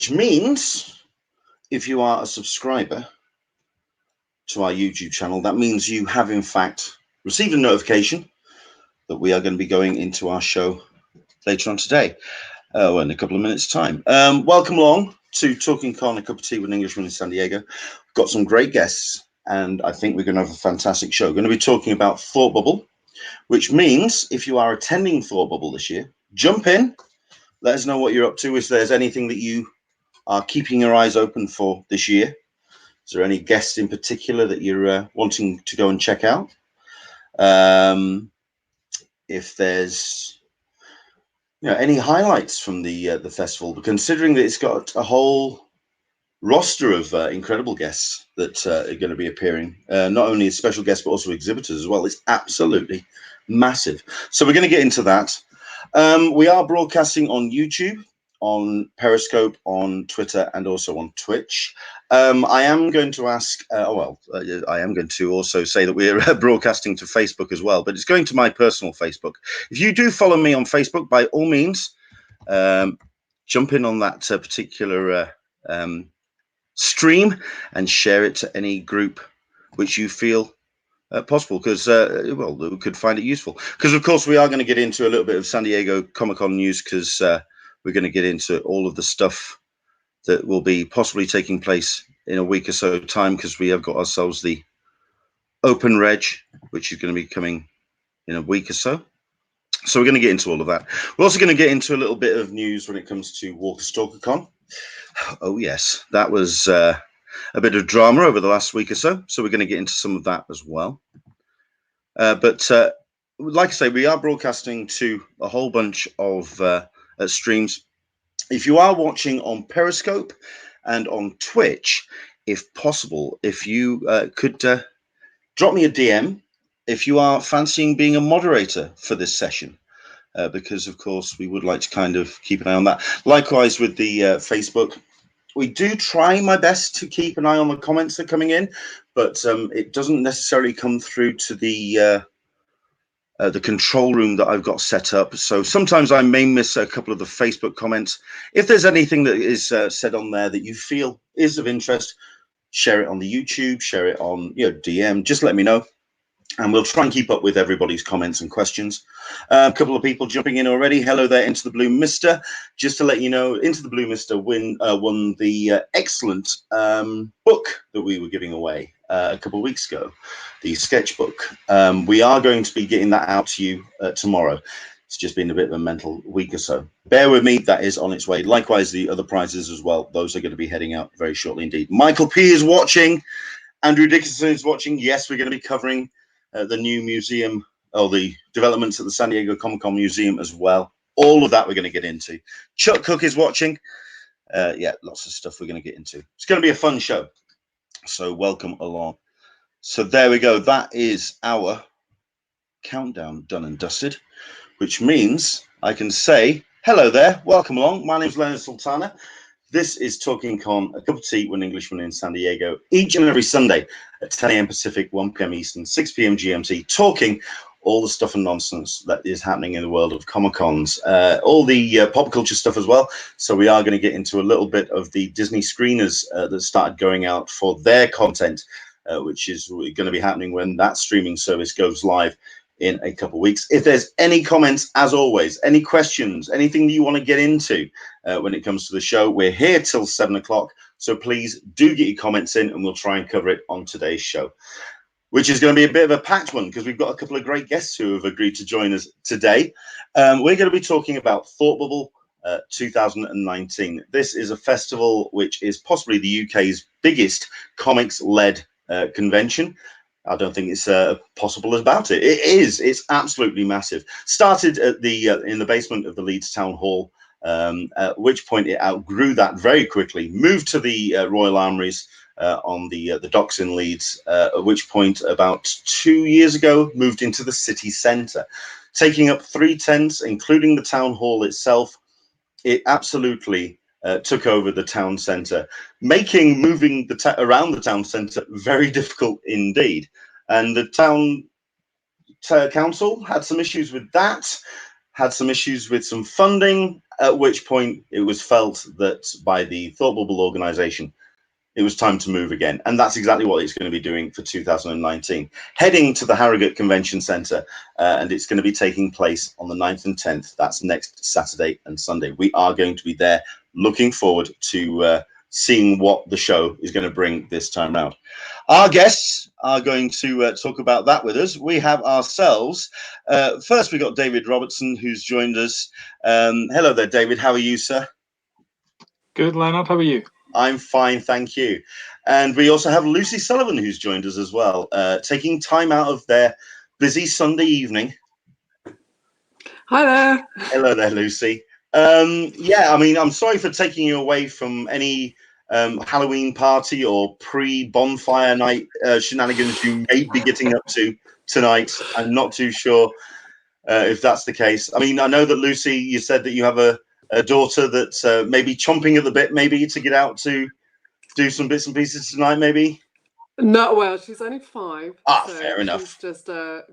which means if you are a subscriber to our YouTube channel, that means you have in fact received a notification that we are going to be going into our show later on today, well, in a couple of minutes' time. Welcome along to Talking Con, a cup of tea with an Englishman in San Diego. We've got some great guests, and I think we're going to have a fantastic show. We're going to be talking about Thought Bubble, which means if you are attending Thought Bubble this year, jump in, let us know what you're up to, if there's anything that you are keeping your eyes open for this year. Is there any guests in particular that you're wanting to go and check out? If there's any highlights from the festival, but considering that it's got a whole roster of incredible guests that are going to be appearing, not only as special guests but also exhibitors as well. It's absolutely massive. So we're going to get into that. We are broadcasting on YouTube, on Periscope, on Twitter, and also on Twitch. I am going to ask, I am going to also say that we're broadcasting to Facebook as well, but it's going to my personal Facebook. If you do follow me on Facebook, by all means, jump in on that particular stream and share it to any group which you feel possible, because we could find it useful. Because of course we are going to get into a little bit of San Diego Comic-Con news, because we're going to get into all of the stuff that will be possibly taking place in a week or so time, because we have got ourselves the Open Reg, which is going to be coming in a week or so. So we're going to get into all of that. We're also going to get into a little bit of news when it comes to Walker Stalker Con. Oh yes, that was a bit of drama over the last week or so. So we're going to get into some of that as well. But like I say, we are broadcasting to a whole bunch of streams. If you are watching on Periscope and on Twitch, if possible, if you could drop me a DM if you are fancying being a moderator for this session, because of course we would like to kind of keep an eye on that. Likewise with the Facebook, we do try my best to keep an eye on the comments that are coming in, but it doesn't necessarily come through to the control room that I've got set up. So sometimes I may miss a couple of the Facebook comments. If there's anything that is said on there that you feel is of interest, share it on the YouTube, share it on DM, just let me know. And we'll try and keep up with everybody's comments and questions. A couple of people jumping in already. Hello there, Into the Blue Mister. Just to let you know, Into the Blue Mister won the excellent book that we were giving away a couple of weeks ago, the sketchbook. We are going to be getting that out to you tomorrow. It's just been a bit of a mental week or so. Bear with me, that is on its way. Likewise, the other prizes as well. Those are going to be heading out very shortly indeed. Michael P is watching. Andrew Dickinson is watching. Yes, we're going to be covering the new museum, or the developments at the San Diego Comic-Con Museum as well. All of that we're going to get into. Chuck Cook is watching. Yeah, lots of stuff we're going to get into. It's going to be a fun show. So welcome along. So there we go. That is our countdown done and dusted, which means I can say hello there. Welcome along. My name is Leonard Sultana. This is Talking Con, a cup of tea with an Englishman in San Diego, each and every Sunday at 10 a.m. Pacific, 1 p.m. Eastern, 6 p.m. GMT, talking all the stuff and nonsense that is happening in the world of Comic-Cons, all the pop culture stuff as well. So we are going to get into a little bit of the Disney screeners that started going out for their content, which is going to be happening when that streaming service goes live in a couple of weeks. If there's any comments, as always, any questions, anything that you want to get into when it comes to the show, we're here till 7 o'clock. So please do get your comments in and we'll try and cover it on today's show, which is going to be a bit of a packed one because we've got a couple of great guests who have agreed to join us today. We're going to be talking about Thought Bubble 2019. This is a festival which is possibly the UK's biggest comics-led convention. I don't think it's possible about it. It is. It's absolutely massive. Started at the in the basement of the Leeds Town Hall, at which point it outgrew that very quickly. Moved to the Royal Armouries on the docks in Leeds, at which point about 2 years ago moved into the city centre, taking up 3 tents, including the town hall itself. It absolutely took over the town centre, making moving around the town centre very difficult indeed. And the town council had some issues with that, had some issues with some funding, at which point it was felt that by the Thought Bubble organization, it was time to move again. And that's exactly what it's going to be doing for 2019. Heading to the Harrogate Convention Centre, and it's going to be taking place on the 9th and 10th. That's next Saturday and Sunday. We are going to be there, looking forward to seeing what the show is going to bring this time round. Our guests are going to talk about that with us. We have ourselves, first we got David Robertson, who's joined us. Hello there, David. How are you, sir? Good, Leonard. How are you? I'm fine, thank you. And we also have Lucy Sullivan, who's joined us as well, taking time out of their busy Sunday evening. Hi there. Hello there, Lucy. Yeah, I mean, I'm sorry for taking you away from any Halloween party or pre-bonfire night shenanigans you may be getting up to tonight. I'm not too sure if that's the case. I mean, I know that, Lucy, you said that you have a daughter that's maybe chomping at the bit, maybe to get out to do some bits and pieces tonight, maybe? No, well, she's only 5. Ah, so fair enough. She's just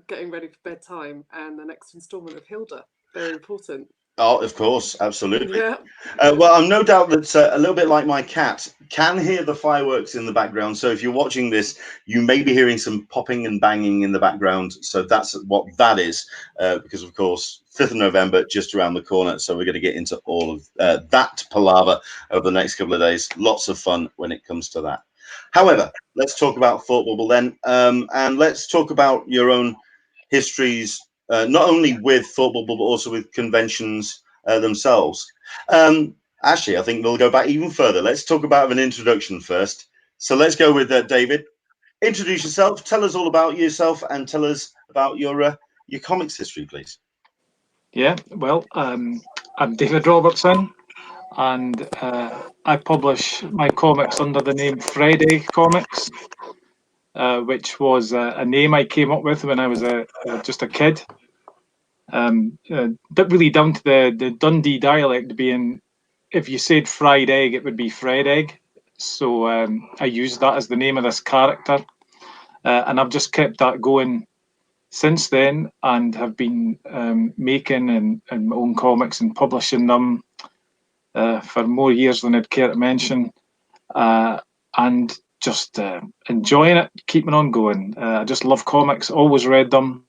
getting ready for bedtime and the next instalment of Hilda. Very important. Oh, of course, absolutely. Yeah. Well, I'm no doubt that a little bit like my cat can hear the fireworks in the background. So if you're watching this, you may be hearing some popping and banging in the background. So that's what that is, because of course, 5th of November just around the corner. So we're going to get into all of that palaver over the next couple of days. Lots of fun when it comes to that. However, let's talk about Thought Bubble then, and let's talk about your own histories. Not only with Thought Bubble, but also with conventions themselves. Actually, I think we'll go back even further. Let's talk about an introduction first. So let's go with David. Introduce yourself. Tell us all about yourself, and tell us about your comics history, please. Yeah, well, I'm David Robertson, and I publish my comics under the name Friday Comics, which was a name I came up with when I was just a kid. Really down to the Dundee dialect being, if you said fried egg, it would be Fred Egg. So I used that as the name of this character, and I've just kept that going since then, and have been making and my own comics and publishing them for more years than I'd care to mention, and just enjoying it, keeping on going. I just love comics, always read them.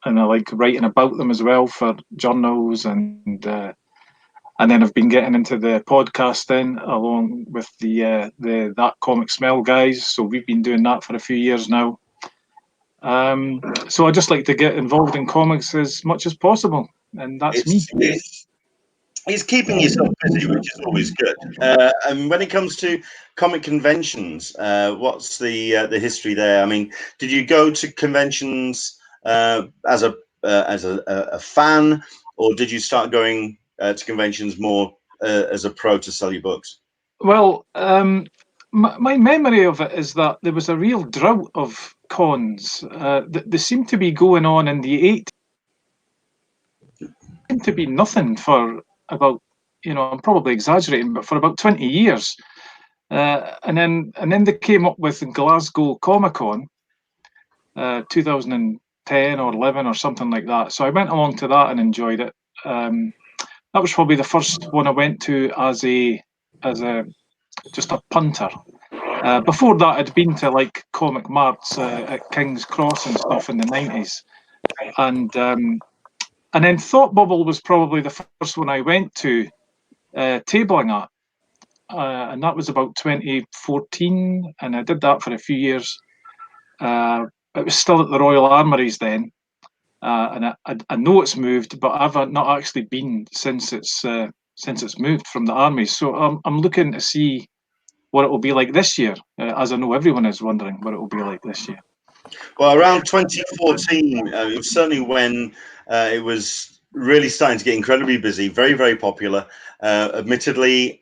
And I like writing about them as well for journals, and then I've been getting into the podcasting along with the That Comic Smell guys. So we've been doing that for a few years now. So I just like to get involved in comics as much as possible, and that's me. It's keeping yourself busy, which is always good. And when it comes to comic conventions, what's the history there? I mean, did you go to conventions as a fan, or did you start going to conventions more as a pro to sell your books? Well, my memory of it is that there was a real drought of cons. They seemed to be going on in the 80s. Seemed to be nothing for about, I'm probably exaggerating, but for about 20 years. And then they came up with Glasgow Comic Con, 2010 or 11 or something like that. So I went along to that and enjoyed it. That was probably the first one I went to as just a punter. Before that, I'd been to like comic marts at King's Cross and stuff in the 90s, and then Thought Bubble was probably the first one I went to tabling at, and that was about 2014, and I did that for a few years. It was still at the Royal Armouries then, and I know it's moved, but I've not actually been since it's moved from the armies. So I'm looking to see what it will be like this year, as I know everyone is wondering what it will be like this year. Well, around 2014, it was certainly when it was really starting to get incredibly busy, very, very popular. Admittedly,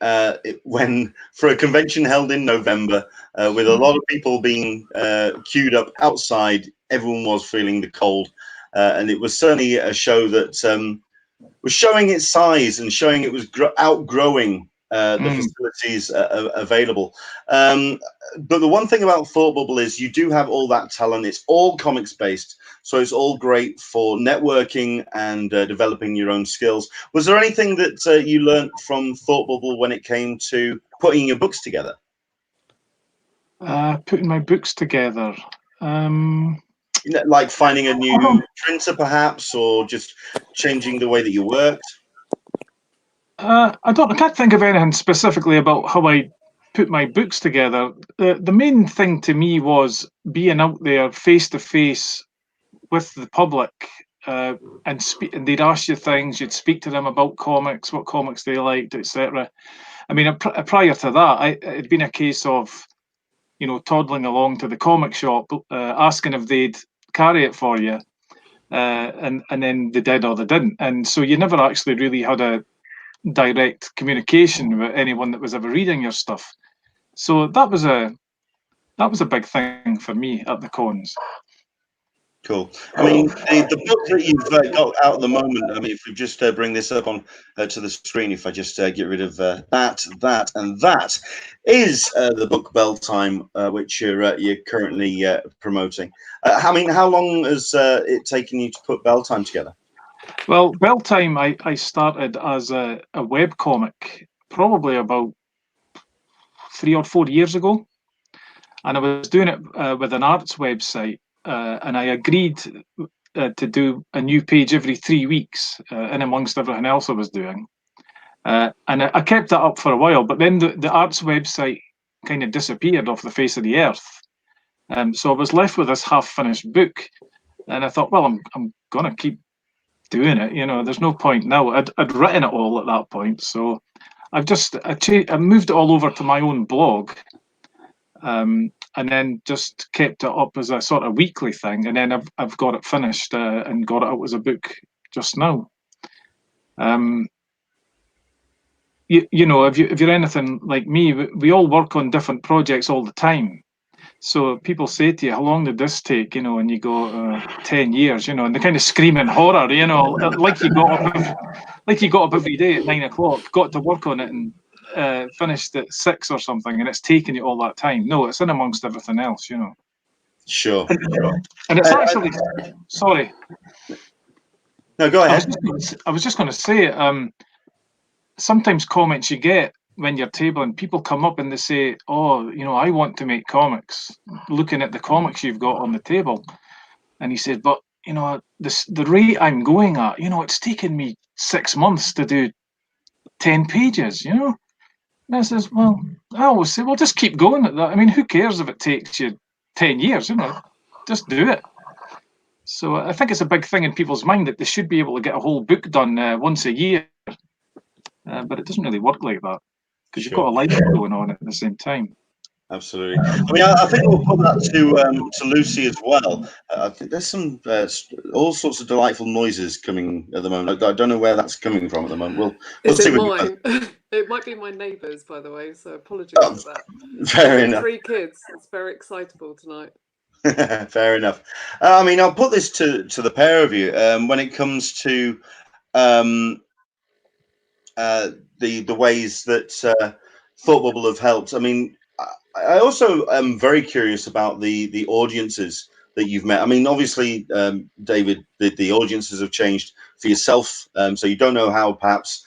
when for a convention held in November, with a lot of people being queued up outside, everyone was feeling the cold. And it was certainly a show that was showing its size and showing it was outgrowing the facilities available. But the one thing about Thought Bubble is you do have all that talent. It's all comics based, so it's all great for networking and developing your own skills. Was there anything that you learned from Thought Bubble when it came to putting your books together? Putting my books together. Like finding a new printer, perhaps, or just changing the way that you worked? I can't think of anything specifically about how I put my books together. The main thing to me was being out there face to face with the public, and they'd ask you things. You'd speak to them about comics, what comics they liked, etc. I mean, prior to that, it'd been a case of, you know, toddling along to the comic shop, asking if they'd carry it for you, and then they did or they didn't, and so you never actually really had a direct communication with anyone that was ever reading your stuff. So that was a big thing for me at the cons. Cool. I mean, the book that you've got out at the moment, I mean, if we just bring this up on to the screen, if I just get rid of that, and that, is the book Bell Time, which you're currently promoting. I mean, how long has it taken you to put Bell Time together? Well, Bell Time, I started as a web comic probably about 3 or 4 years ago, and I was doing it with an arts website, and I agreed to do a new page every 3 weeks, in amongst everything else I was doing. And I kept that up for a while, but then the arts website kind of disappeared off the face of the earth. So I was left with this half-finished book, and I thought, well, I'm going to keep doing it. You know, there's no point now. I'd written it all at that point, so I moved it all over to my own blog, and then just kept it up as a sort of weekly thing, and then I've got it finished and got it out as a book just now. You know, if you're anything like me, we all work on different projects all the time. So people say to you, "How long did this take?" You know, and you go, 10 years. You know, and they kind of scream in horror. You know, like you got up every day at 9 o'clock, got to work on it, and finished at 6 or something, and it's taken you all that time. No, it's in amongst everything else. You know. Sure. And it's actually sorry. No, go ahead. I was just going to say, sometimes comments you get when you're tabling, people come up and they say, "Oh, you know, I want to make comics," looking at the comics you've got on the table. And he said, "But, you know, the rate I'm going at, you know, it's taken me 6 months to do 10 pages, you know?" And I says, "Well," I always say, "well, just keep going at that. I mean, who cares if it takes you 10 years, you know, just do it." So I think it's a big thing in people's mind that they should be able to get a whole book done once a year. But it doesn't really work like that, because you've got a life going on at the same time. Absolutely. I mean, I think we'll put that to Lucy as well. I think there's some all sorts of delightful noises coming at the moment. I don't know where that's coming from at the moment. We'll see. Is it mine? It might be my neighbours, by the way. So apologies for that. Fair enough. 3 kids. It's very excitable tonight. Fair enough. I mean, I'll put this to the pair of you. When it comes to the ways that Thought Bubble have helped. I mean, I also am very curious about the audiences that you've met. I mean, obviously, David, the audiences have changed for yourself. So you don't know how perhaps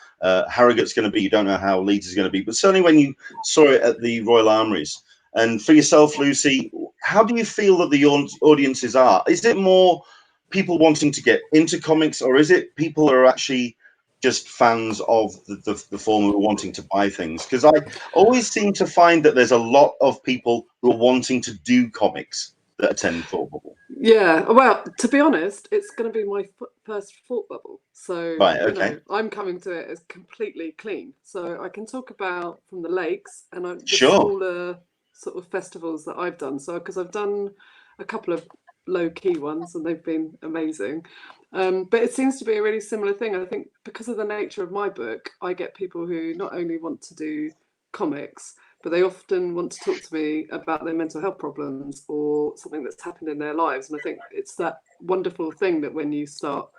Harrogate's going to be. You don't know how Leeds is going to be. But certainly when you saw it at the Royal Armouries, and for yourself, Lucy, how do you feel that the audiences are? Is it more people wanting to get into comics, or is it people who are actually just fans of the form who are wanting to buy things? Because I always seem to find that there's a lot of people who are wanting to do comics that attend Thought Bubble. Yeah, well, to be honest, it's going to be my first Thought Bubble. So, Right, okay. you know, I'm coming to it as completely clean. So I can talk about from the lakes and the smaller sort of festivals that I've done. So, because I've done a couple of low-key ones and they've been amazing. But it seems to be a really similar thing. I think because of the nature of my book, I get people who not only want to do comics, but they often want to talk to me about their mental health problems or something that's happened in their lives. And I think it's that wonderful thing that when you start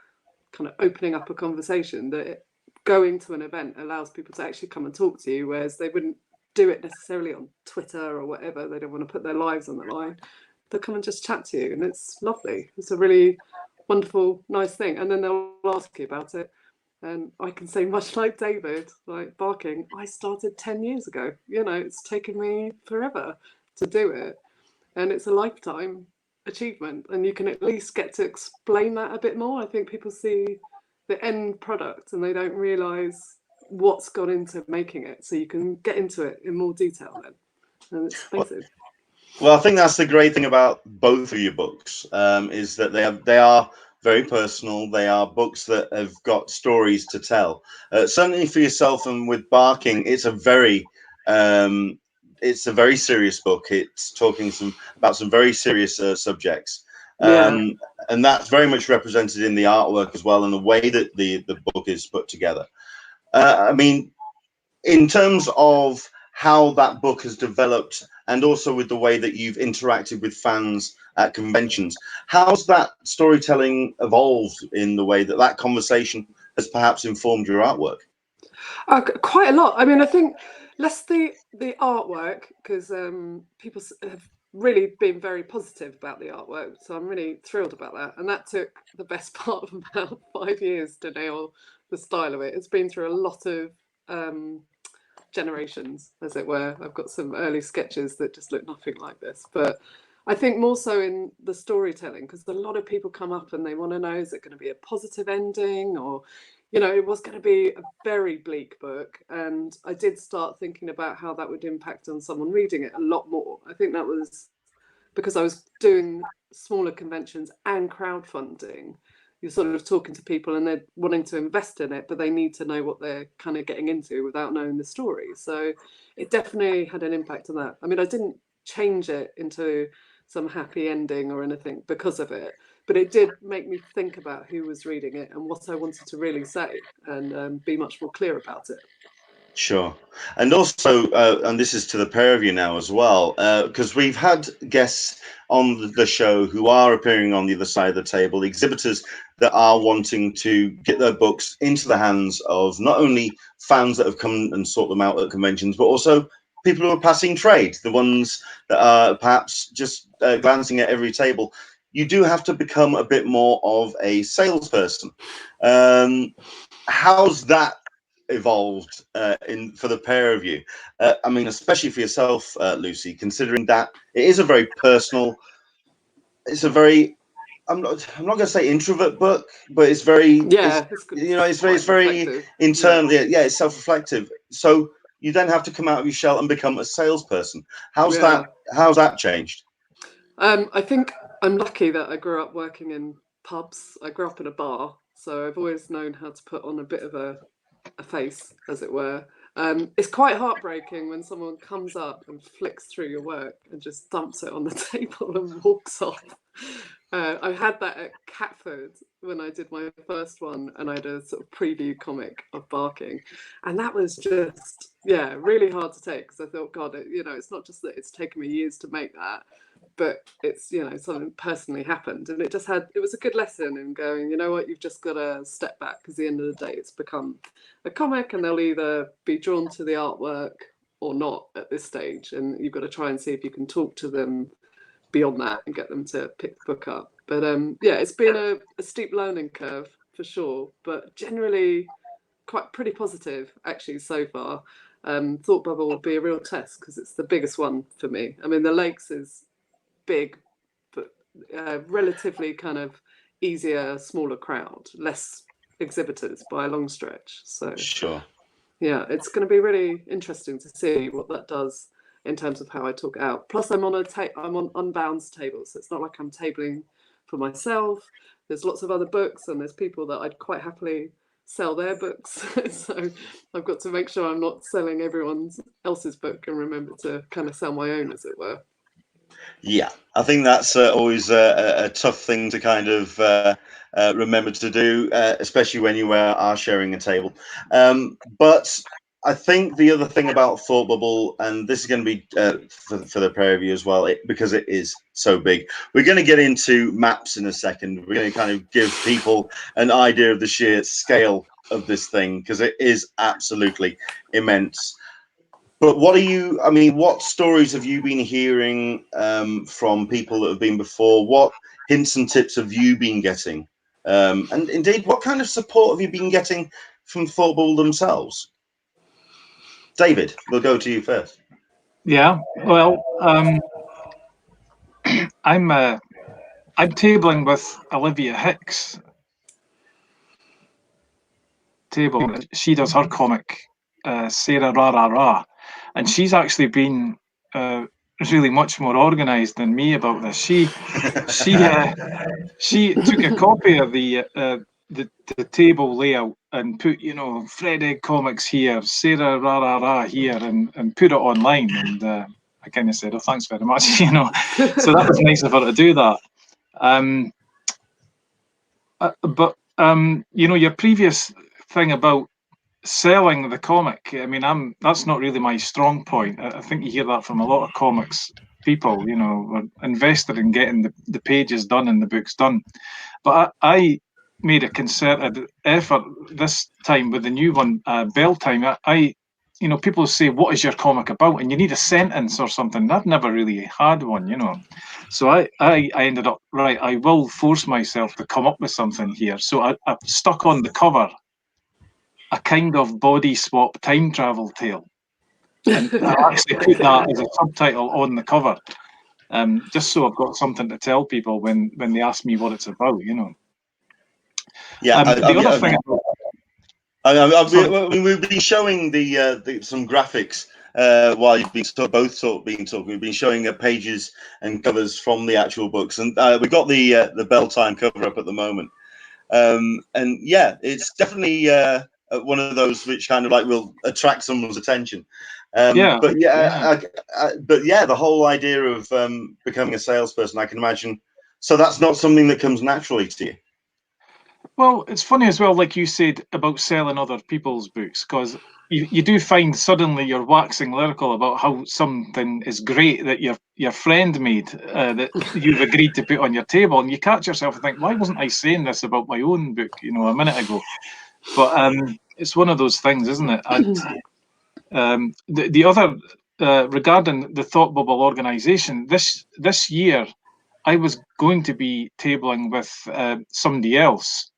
kind of opening up a conversation, that it going to an event allows people to actually come and talk to you, whereas they wouldn't do it necessarily on Twitter or whatever. They don't want to put their lives on the line. They'll come and just chat to you, and it's lovely. It's a really wonderful, nice thing. And then they'll ask you about it. And I can say, much like David, like barking, I started 10 years ago. You know, it's taken me forever to do it. And it's a lifetime achievement. And you can at least get to explain that a bit more. I think people see the end product and they don't realise what's gone into making it. So you can get into it in more detail then. And it's amazing. Well, I think that's the great thing about both of your books, is that they are very personal. They are books that have got stories to tell. Certainly for yourself, and with Barking, it's a very serious book. It's talking about some very serious subjects. And that's very much represented in the artwork as well, and the way that the book is put together. I mean, in terms of how that book has developed, and also with the way that you've interacted with fans at conventions, how's that storytelling evolved in the way that that conversation has perhaps informed your artwork? Quite a lot. I mean, I think less the artwork, because people have really been very positive about the artwork, so I'm really thrilled about that. And that took the best part of about 5 years to nail the style of it. It's been through a lot of generations, as it were. I've got some early sketches that just look nothing like this, but I think more so in the storytelling, because a lot of people come up and they want to know, is it going to be a positive ending, or, you know, it was going to be a very bleak book. And I did start thinking about how that would impact on someone reading it a lot more. I think that was because I was doing smaller conventions and crowdfunding. You're sort of talking to people and they're wanting to invest in it, but they need to know what they're kind of getting into without knowing the story. So it definitely had an impact on that. I mean, I didn't change it into some happy ending or anything because of it, but it did make me think about who was reading it and what I wanted to really say, and be much more clear about it. Sure. And also, and this is to the pair of you now as well, because we've had guests on the show who are appearing on the other side of the table, exhibitors that are wanting to get their books into the hands of not only fans that have come and sought them out at conventions, but also people who are passing trade, the ones that are perhaps just glancing at every table. You do have to become a bit more of a salesperson. How's that evolved for the pair of you? I mean, especially for yourself, Lucy, considering that it is a very personal, it's a very, I'm not going to say introvert book, but it's very, it's very internal. Yeah, it's self-reflective. So you then have to come out of your shell and become a salesperson. How's that changed? I think I'm lucky that I grew up working in pubs. I grew up in a bar, so I've always known how to put on a bit of a face, as it were. It's quite heartbreaking when someone comes up and flicks through your work and just dumps it on the table and walks off. I had that at Catford when I did my first one, and I had a sort of preview comic of Barking, and that was just really hard to take, because I thought, God, it's not just that it's taken me years to make that, but it's something personally happened, and it was a good lesson in going, you know what, you've just got to step back, because at the end of the day it's become a comic, and they'll either be drawn to the artwork or not at this stage, and you've got to try and see if you can talk to them beyond that and get them to pick the book up. But it's been a steep learning curve for sure, but generally pretty positive actually so far. Thought Bubble will be a real test because it's the biggest one for me. I mean, the Lakes is big, but relatively kind of easier, smaller crowd, less exhibitors by a long stretch. So sure, yeah, it's going to be really interesting to see what that does in terms of how I talk it out. Plus, I'm on Unbound's table, so it's not like I'm tabling for myself. There's lots of other books, and there's people that I'd quite happily sell their books. So I've got to make sure I'm not selling everyone else's book and remember to kind of sell my own, as it were. Yeah, I think that's always a tough thing to kind of remember to do, especially when you are sharing a table. But I think the other thing about Thought Bubble, and this is going to be for the pair of you as well, because it is so big. We're going to get into maps in a second. We're going to kind of give people an idea of the sheer scale of this thing because it is absolutely immense. But what are you? I mean, what stories have you been hearing from people that have been before? What hints and tips have you been getting? And indeed, what kind of support have you been getting from Thought Bubble themselves? David, we'll go to you first. Yeah, well, I'm tabling with Olivia Hicks. She does her comic, Sarah Ra Ra Ra, and she's actually been really much more organised than me about this. She took a copy of the table layout and put, you know, Fred Egg Comics here, Sarah Ra Ra Ra here, and put it online. And I kind of said, "Oh, thanks very much," you know. So that was nice of her to do that. But you know, your previous thing about selling the comic, I mean, that's not really my strong point. I think you hear that from a lot of comics people, you know, are invested in getting the pages done and the books done. But I made a concerted effort this time with the new one, Bell Time. You know, people say, "What is your comic about?" And you need a sentence or something. I've never really had one, you know. So I ended up, right, I will force myself to come up with something here. So I stuck on the cover a kind of body swap time travel tale. And I actually put that as a subtitle on the cover, just so I've got something to tell people when they ask me what it's about, you know. Yeah, the other thing. We've been showing some graphics while you've been talking. We've been showing pages and covers from the actual books, and we've got the Bell Time cover up at the moment. And yeah, it's definitely one of those which kind of like will attract someone's attention. But yeah, the whole idea of becoming a salesperson, I can imagine. So that's not something that comes naturally to you. Well, it's funny as well, like you said about selling other people's books, because you do find suddenly you're waxing lyrical about how something is great that your friend made, that you've agreed to put on your table, and you catch yourself and think, why wasn't I saying this about my own book, you know, a minute ago? But it's one of those things, isn't it? And the other, regarding the Thought Bubble organisation, this year I was going to be tabling with somebody else.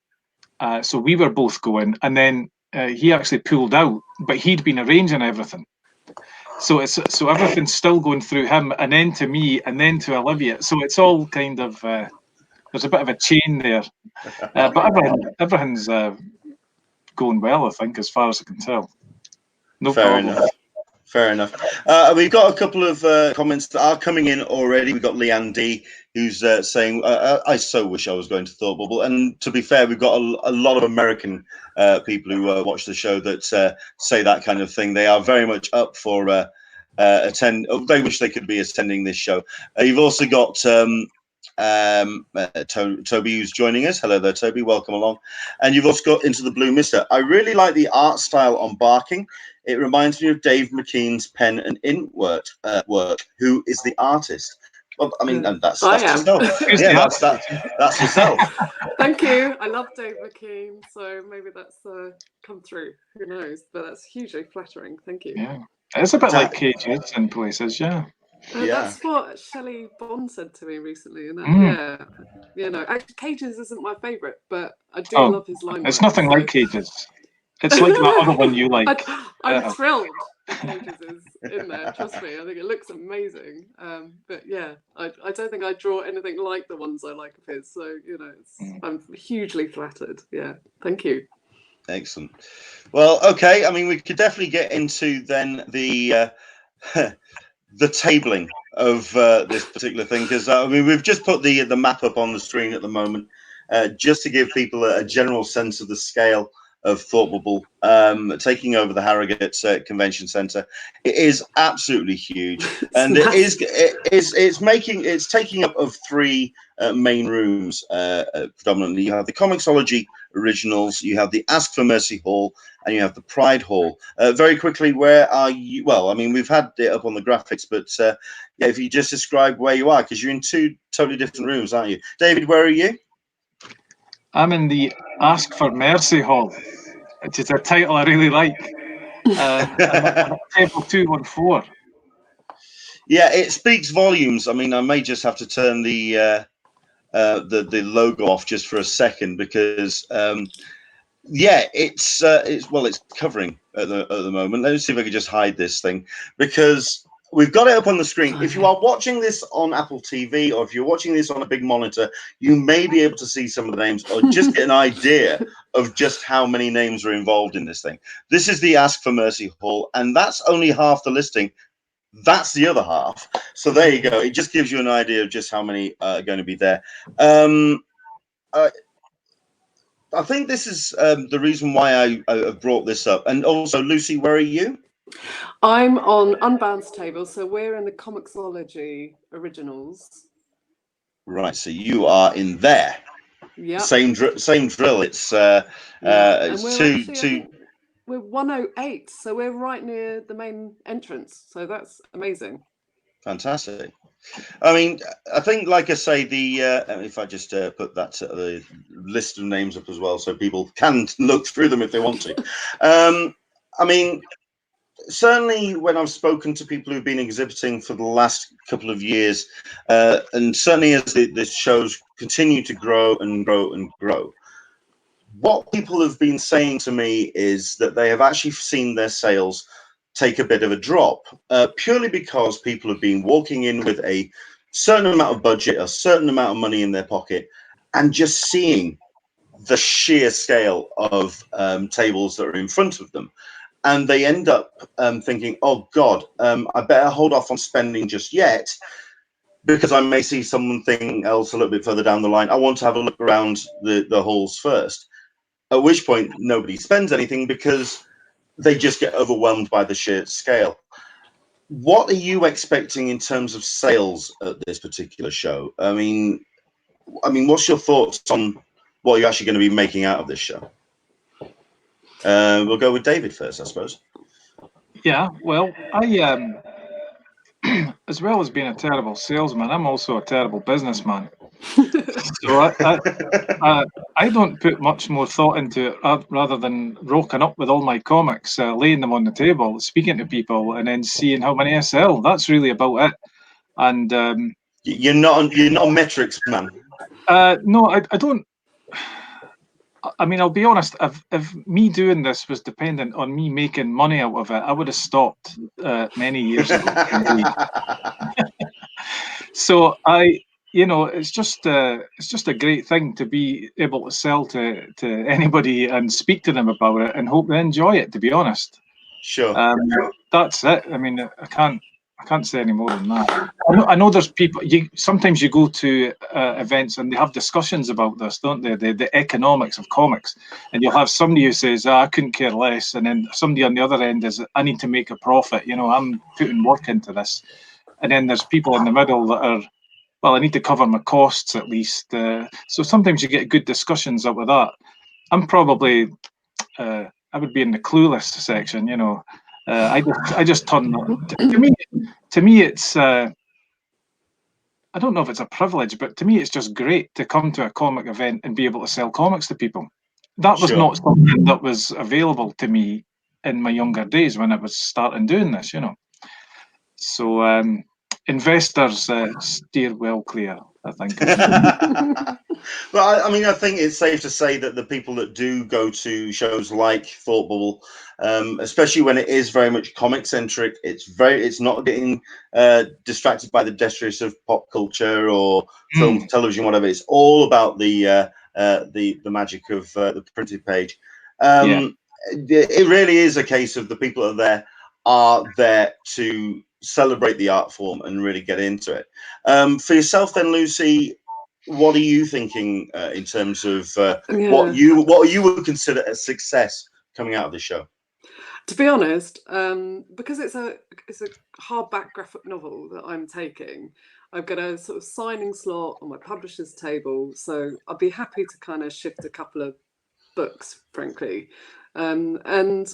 So we were both going, and then he actually pulled out, but he'd been arranging everything. So everything's still going through him, and then to me, and then to Olivia. So it's all kind of there's a bit of a chain there, but everything's going well, I think, as far as I can tell. No problem. Fair enough. We've got a couple of comments that are coming in already. We've got Leanne D, who's saying, I so wish I was going to Thought Bubble. And to be fair, we've got a lot of American people who watch the show that say that kind of thing. They are very much up for they wish they could be attending this show. You've also got Toby, who's joining us. Hello there, Toby. Welcome along. And you've also got Into the Blue Mister. I really like the art style on Barking. It reminds me of Dave McKean's pen and ink work. Who is the artist? Well, I mean, and that's yourself. Yeah, that's yourself. Thank you. I love Dave McKean, so maybe that's come through. Who knows? But that's hugely flattering. Thank you. Yeah, it's a bit like Cages in places. Yeah. That's what Shelley Bond said to me recently, and yeah, you know, actually, Cages isn't my favourite, but I do love his line. It's nothing like Cages. It's like that other one you like. I'm thrilled Cages is in there. Trust me, I think it looks amazing. But yeah, I don't think I draw anything like the ones I like of his. So you know, I'm hugely flattered. Yeah, thank you. Excellent. Well, okay. I mean, we could definitely get into then the tabling of this particular thing, because I mean, we've just put the map up on the screen at the moment, just to give people a general sense of the scale of Thought Bubble taking over the Harrogate Convention Centre. It is absolutely huge, and it's taking up of three main rooms predominantly. You have the Comixology Originals, you have the Ask for Mercy Hall, and you have the Pride Hall. Very quickly, where are you? Well, I mean, we've had it up on the graphics, but yeah, if you just describe where you are, because you're in two totally different rooms, aren't you? David, where are you? I'm in the Ask for Mercy Hall. which is a title I really like. Table 214. Yeah, it speaks volumes. I mean, I may just have to turn the logo off just for a second because yeah, it's covering at the moment. Let me see if I can just hide this thing because we've got it up on the screen. If you are watching this on Apple TV or if you're watching this on a big monitor, you may be able to see some of the names or just get an idea of just how many names are involved in this thing. This is the Ask for Mercy Hall, and that's only half the listing. That's the other half. So there you go. It just gives you an idea of just how many are going to be there. I think this is the reason why I brought this up. And also, Lucy, where are you? I'm on Unbound's table, so we're in the Comixology originals. Right, so you are in there. Yeah. Same drill. It's we're 108, so we're right near the main entrance. So that's amazing. Fantastic. I mean, I think, like I say, if I just put that the list of names up as well, so people can look through them if they want to. I mean, certainly when I've spoken to people who've been exhibiting for the last couple of years, and certainly as the shows continue to grow and grow and grow, what people have been saying to me is that they have actually seen their sales take a bit of a drop, purely because people have been walking in with a certain amount of budget, a certain amount of money in their pocket, and just seeing the sheer scale of tables that are in front of them. And they end up thinking, oh, God, I better hold off on spending just yet because I may see something else a little bit further down the line. I want to have a look around the halls first, at which point nobody spends anything because they just get overwhelmed by the sheer scale. What are you expecting in terms of sales at this particular show? I mean, what's your thoughts on what you're actually going to be making out of this show? We'll go with David first, I suppose. Yeah, well, I as well as being a terrible salesman, I'm also a terrible businessman. So I don't put much more thought into it rather than rocking up with all my comics, laying them on the table, speaking to people, and then seeing how many I sell. That's really about it. And you're not a metrics man. No, I don't. I mean, I'll be honest. If me doing this was dependent on me making money out of it, I would have stopped many years ago. So it's just a great thing to be able to sell to anybody and speak to them about it and hope they enjoy it. To be honest, sure. That's it. I mean, I can't say any more than that. I know there's people. Sometimes you go to events and they have discussions about this, don't they? The economics of comics, and you'll have somebody who says, "I couldn't care less," and then somebody on the other end is, "I need to make a profit. I'm putting work into this," and then there's people in the middle that are, well, I need to cover my costs at least. So sometimes you get good discussions out of that. I'm probably, I would be in the clueless section, I just turn. To me, it's. I don't know if it's a privilege, but to me, it's just great to come to a comic event and be able to sell comics to people. That was not something that was available to me in my younger days when I was starting doing this, So investors steer well clear, I think. Well, I mean, I think it's safe to say that the people that do go to shows like Thought Bubble, especially when it is very much comic centric, it's not getting distracted by the detritus of pop culture or film, television, whatever. It's all about the magic of the printed page. It really is a case of the people that are there to celebrate the art form and really get into it. For yourself, then, Lucy, what are you thinking in terms of what you would consider a success coming out of this show? To be honest, because it's a hardback graphic novel that I'm taking, I've got a sort of signing slot on my publisher's table, so I'd be happy to kind of shift a couple of books, frankly. And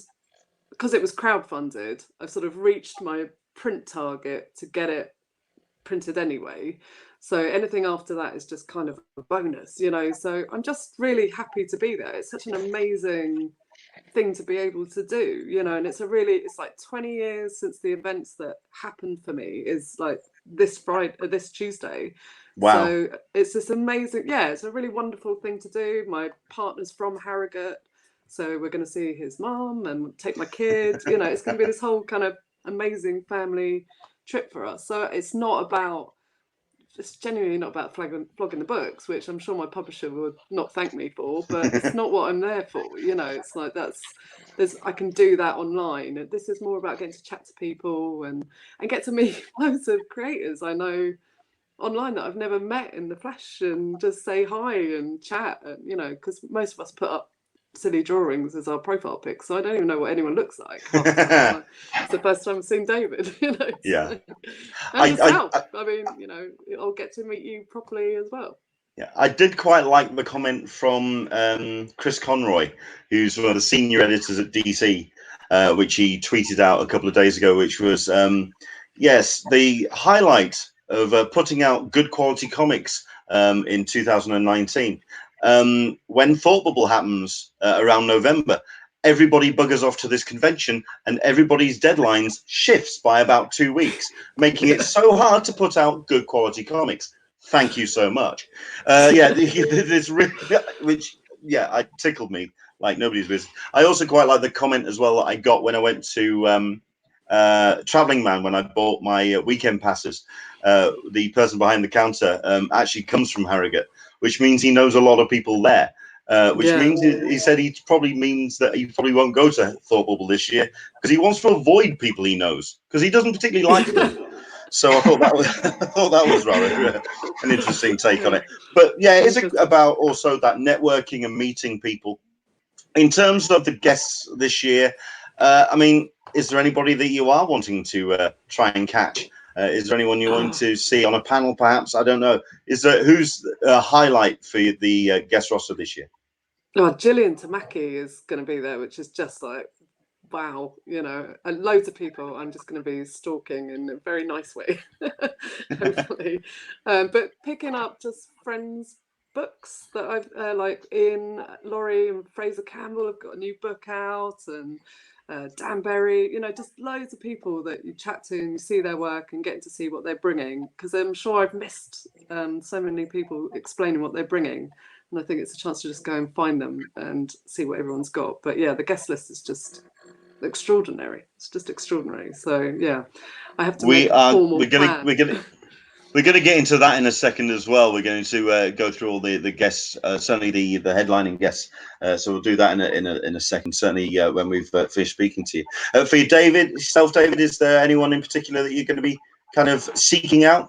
because it was crowdfunded, I've sort of reached my print target to get it printed anyway. So anything after that is just kind of a bonus, So I'm just really happy to be there. It's such an amazing thing to be able to do, you know. And it's like 20 years since the events that happened for me is like this Tuesday. Wow. So it's this amazing, it's a really wonderful thing to do. My partner's from Harrogate, so we're going to see his mom and take my kids. You know, it's going to be this whole kind of amazing family trip for us. So it's genuinely not about flogging the books, which I'm sure my publisher would not thank me for, but it's not what I'm there for. You know, it's like I can do that online. This is more about getting to chat to people and get to meet loads of creators I know online that I've never met in the flesh, and just say hi and chat. And, you know, because most of us put up silly drawings as our profile pics, so I don't even know what anyone looks like. It's the first time I've seen David, you know. Yeah. So. And yourself. I mean, you know, I'll get to meet you properly as well. Yeah, I did quite like the comment from Chris Conroy, who's one of the senior editors at DC, which he tweeted out a couple of days ago, which was, yes, the highlight of putting out good quality comics in 2019. When Thought Bubble happens around November, everybody buggers off to this convention and everybody's deadlines shifts by about 2 weeks, making it so hard to put out good quality comics. Thank you so much. This really, it tickled me like nobody's business. I also quite like the comment as well that I got when I went to Traveling Man, when I bought my weekend passes. The person behind the counter actually comes from Harrogate, which means he knows a lot of people there. Which means he said he probably means that he probably won't go to Thought Bubble this year because he wants to avoid people he knows because he doesn't particularly like them. So I thought that was rather an interesting take on it. But yeah, it's about also that networking and meeting people. In terms of the guests this year, I mean, is there anybody that you are wanting to try and catch? Is there anyone you want to see on a panel, perhaps? I don't know. Who's a highlight for the guest roster this year? Oh, Gillian Tamaki is going to be there, which is just like, wow, you know, and loads of people I'm just going to be stalking in a very nice way, hopefully. But picking up just friends' books that I've like Laurie and Fraser Campbell have got a new book out, and Dan Berry, you know, just loads of people that you chat to and you see their work and getting to see what they're bringing, because I'm sure I've missed so many people explaining what they're bringing. And I think it's a chance to just go and find them and see what everyone's got. But yeah, the guest list is just extraordinary. It's just extraordinary. So yeah, I have to make a formal plan. We're going to get into that in a second as well. We're going to go through all the guests, certainly the headlining guests. So we'll do that in a second. Certainly when we've finished speaking to you. For you, David, is there anyone in particular that you're going to be kind of seeking out?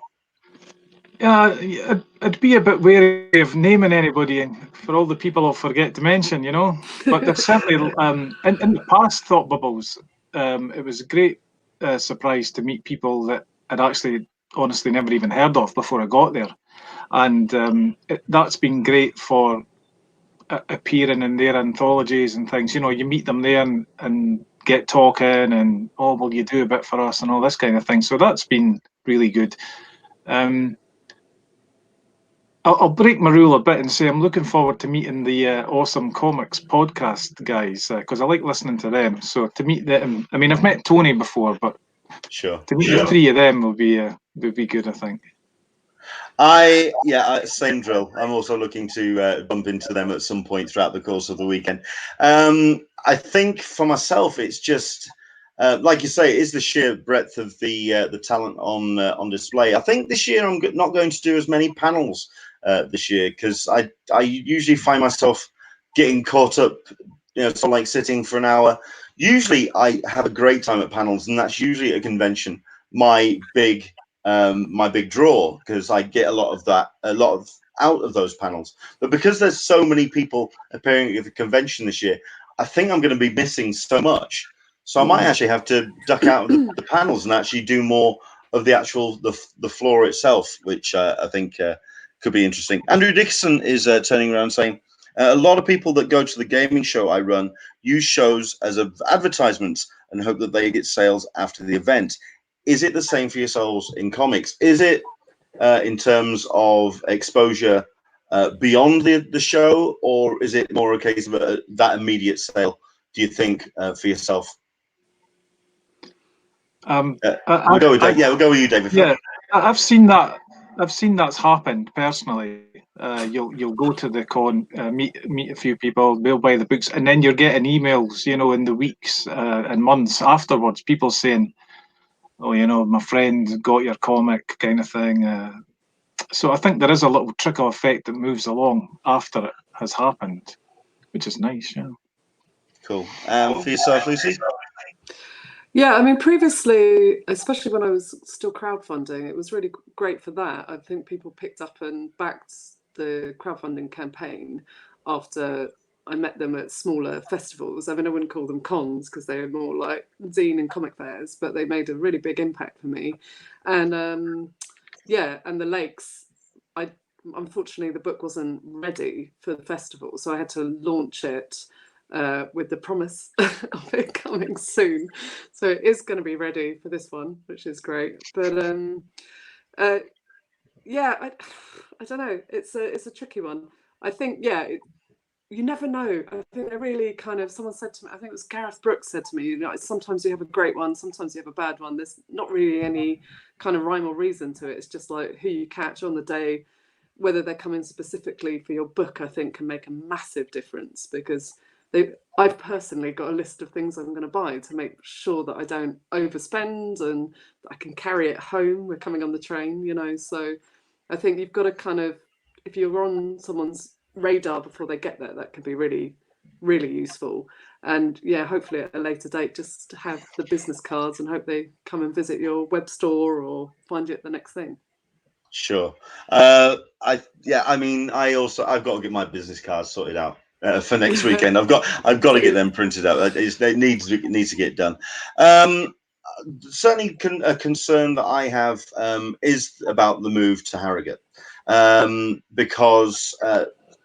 I'd be a bit wary of naming anybody for all the people I'll forget to mention, you know. But there's certainly in the past Thought Bubbles, it was a great surprise to meet people that I'd actually honestly never even heard of before I got there, and that's been great for appearing in their anthologies and things. You know, you meet them there and get talking, and will you do a bit for us and all this kind of thing. So that's been really good. I'll break my rule a bit and say I'm looking forward to meeting the Awesome Comics podcast guys, because I like listening to them. So to meet them, I mean, I've met Tony before, but sure, to meet the three of them would be good, I think. Same drill. I'm also looking to bump into them at some point throughout the course of the weekend. I think for myself, it's just like you say, it is the sheer breadth of the talent on display. I think this year I'm not going to do as many panels this year because I usually find myself getting caught up, you know, so like sitting for an hour. Usually I have a great time at panels, and that's usually at a convention. My big draw, because I get a lot out of those panels. But because there's so many people appearing at the convention this year, I think I'm going to be missing so much. So I might actually have to duck out of the panels and actually do more of the actual the floor itself, which I think could be interesting. Andrew Dixon is turning around saying, a lot of people that go to the gaming show I run use shows as advertisements and hope that they get sales after the event. Is it the same for yourselves in comics? Is it in terms of exposure beyond the show, or is it more a case of that immediate sale? do you think for yourself? We'll go with Dave. We'll go with you, David. Yeah, I've seen that. I've seen that's happened personally. You'll go to the con, meet a few people, they'll buy the books, and then you're getting emails, you know, in the weeks and months afterwards, people saying, "Oh, you know, my friend got your comic," kind of thing. So I think there is a little trickle effect that moves along after it has happened, which is nice. Yeah. Cool. For yourself, Lucy? Yeah, I mean, previously, especially when I was still crowdfunding, it was really great for that. I think people picked up and backed the crowdfunding campaign after I met them at smaller festivals. I mean, I wouldn't call them cons because they were more like zine and comic fairs, but they made a really big impact for me. And yeah, and the Lakes, unfortunately the book wasn't ready for the festival, so I had to launch it with the promise of it coming soon. So it is going to be ready for this one, which is great. But yeah, I don't know. It's a tricky one. I think, yeah, you never know. I think they're really kind of, someone said to me, I think it was Gareth Brooks said to me, you know, sometimes you have a great one, sometimes you have a bad one. There's not really any kind of rhyme or reason to it. It's just like who you catch on the day, whether they're coming specifically for your book, I think can make a massive difference, because I've personally got a list of things I'm going to buy to make sure that I don't overspend and I can carry it home. We're coming on the train, you know, so I think you've got to kind of, if you're on someone's radar before they get there, that can be really, really useful. And yeah, hopefully at a later date, just have the business cards and hope they come and visit your web store or find you at the next thing. Sure. I mean, I've got to get my business cards sorted out for next weekend. I've got to get them printed out. It needs to get done. Certainly, a concern that I have is about the move to Harrogate, because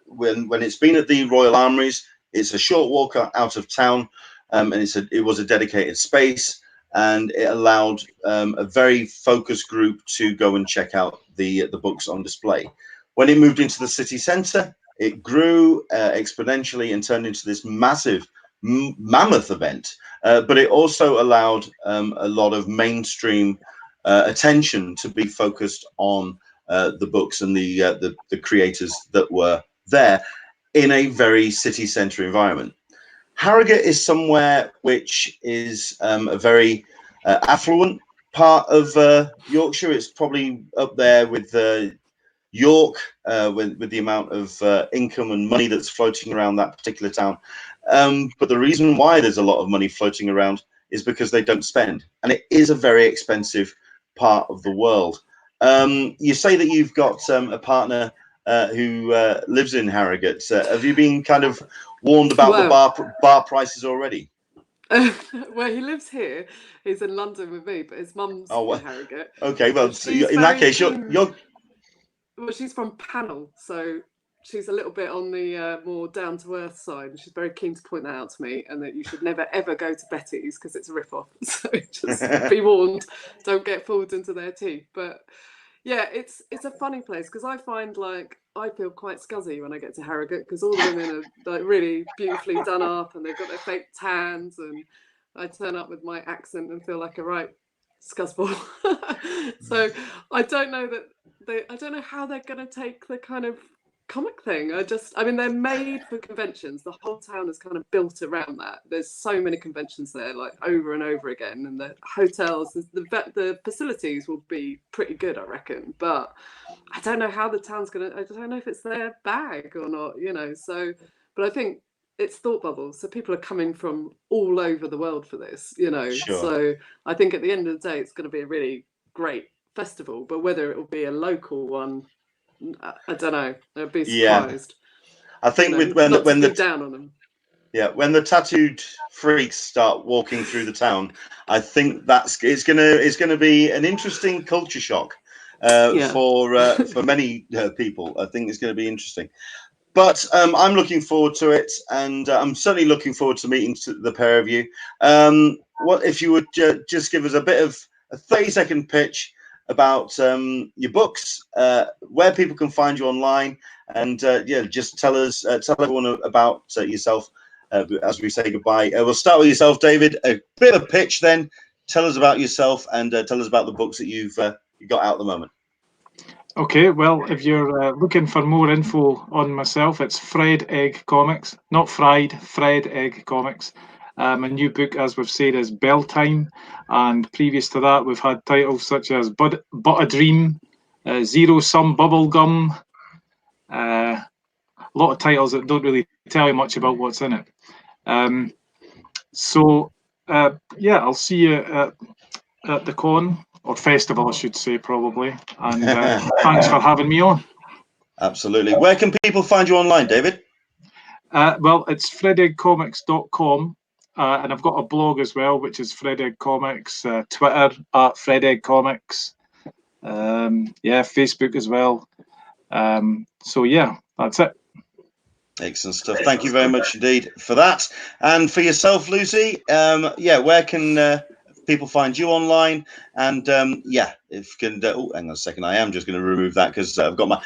when it's been at the Royal Armouries, it's a short walk out of town, and it was a dedicated space. And it allowed a very focused group to go and check out the books on display. When it moved into the city centre, it grew exponentially and turned into this massive, mammoth event. But it also allowed a lot of mainstream attention to be focused on the books and the creators that were there in a very city centre environment. Harrogate is somewhere which is a very affluent part of Yorkshire. It's probably up there with York, with the amount of income and money that's floating around that particular town. But the reason why there's a lot of money floating around is because they don't spend. And it is a very expensive part of the world. You say that you've got a partner who lives in Harrogate. Have you been kind of warned about the bar prices already? Well, he lives here. He's in London with me, but his mum's in Harrogate. Okay, well, so in that case, you're well, she's from Panel, so she's a little bit on the more down-to-earth side, and she's very keen to point that out to me, and that you should never, ever go to Betty's because it's a rip-off. So just be warned, don't get fooled into their tea. But yeah, it's a funny place, because I find, like, I feel quite scuzzy when I get to Harrogate, because all the women are like really beautifully done up and they've got their fake tans, and I turn up with my accent and feel like a right scuzzball. So I don't know I don't know how they're going to take the kind of comic thing. I mean, they're made for conventions. The whole town is kind of built around that. There's so many conventions there, like over and over again, and the hotels, the facilities will be pretty good, I reckon. But I don't know how the town's gonna. I don't know if it's their bag or not, you know. So, but I think it's thought bubbles. So people are coming from all over the world for this, you know. Sure. So I think at the end of the day, it's going to be a really great festival. But whether it will be a local one, I don't know. I'd be surprised. I think, you know, when the down on them. Yeah, when the tattooed freaks start walking through the town, I think it's gonna be an interesting culture shock for many people. I think it's going to be interesting. But I'm looking forward to it, and I'm certainly looking forward to meeting the pair of you. What if you would just give us a bit of a 30-second pitch about your books, where people can find you online, and yeah, just tell everyone about yourself as we say goodbye. We'll start with yourself, David. A bit of a pitch then. Tell us about yourself and tell us about the books that you've got out at the moment. Okay, well, if you're looking for more info on myself, it's Fred Egg Comics, not Fried, Fred Egg Comics. My new book, as we've said, is Bell Time, and previous to that, we've had titles such as But a Dream, Zero Sum Bubblegum, a lot of titles that don't really tell you much about what's in it. Yeah, I'll see you at the con, or festival, I should say, probably. And thanks for having me on. Absolutely. Where can people find you online, David? Well, it's fredeggcomics.com, and I've got a blog as well, which is Fredegg Comics, Twitter at Fredegg Comics, yeah, Facebook as well. So yeah, that's it. Excellent stuff. Thank you very much indeed for that. And for yourself, Lucy, yeah, where can people find you online? And yeah, if you can. Oh, hang on a second. I am just going to remove that because I've got my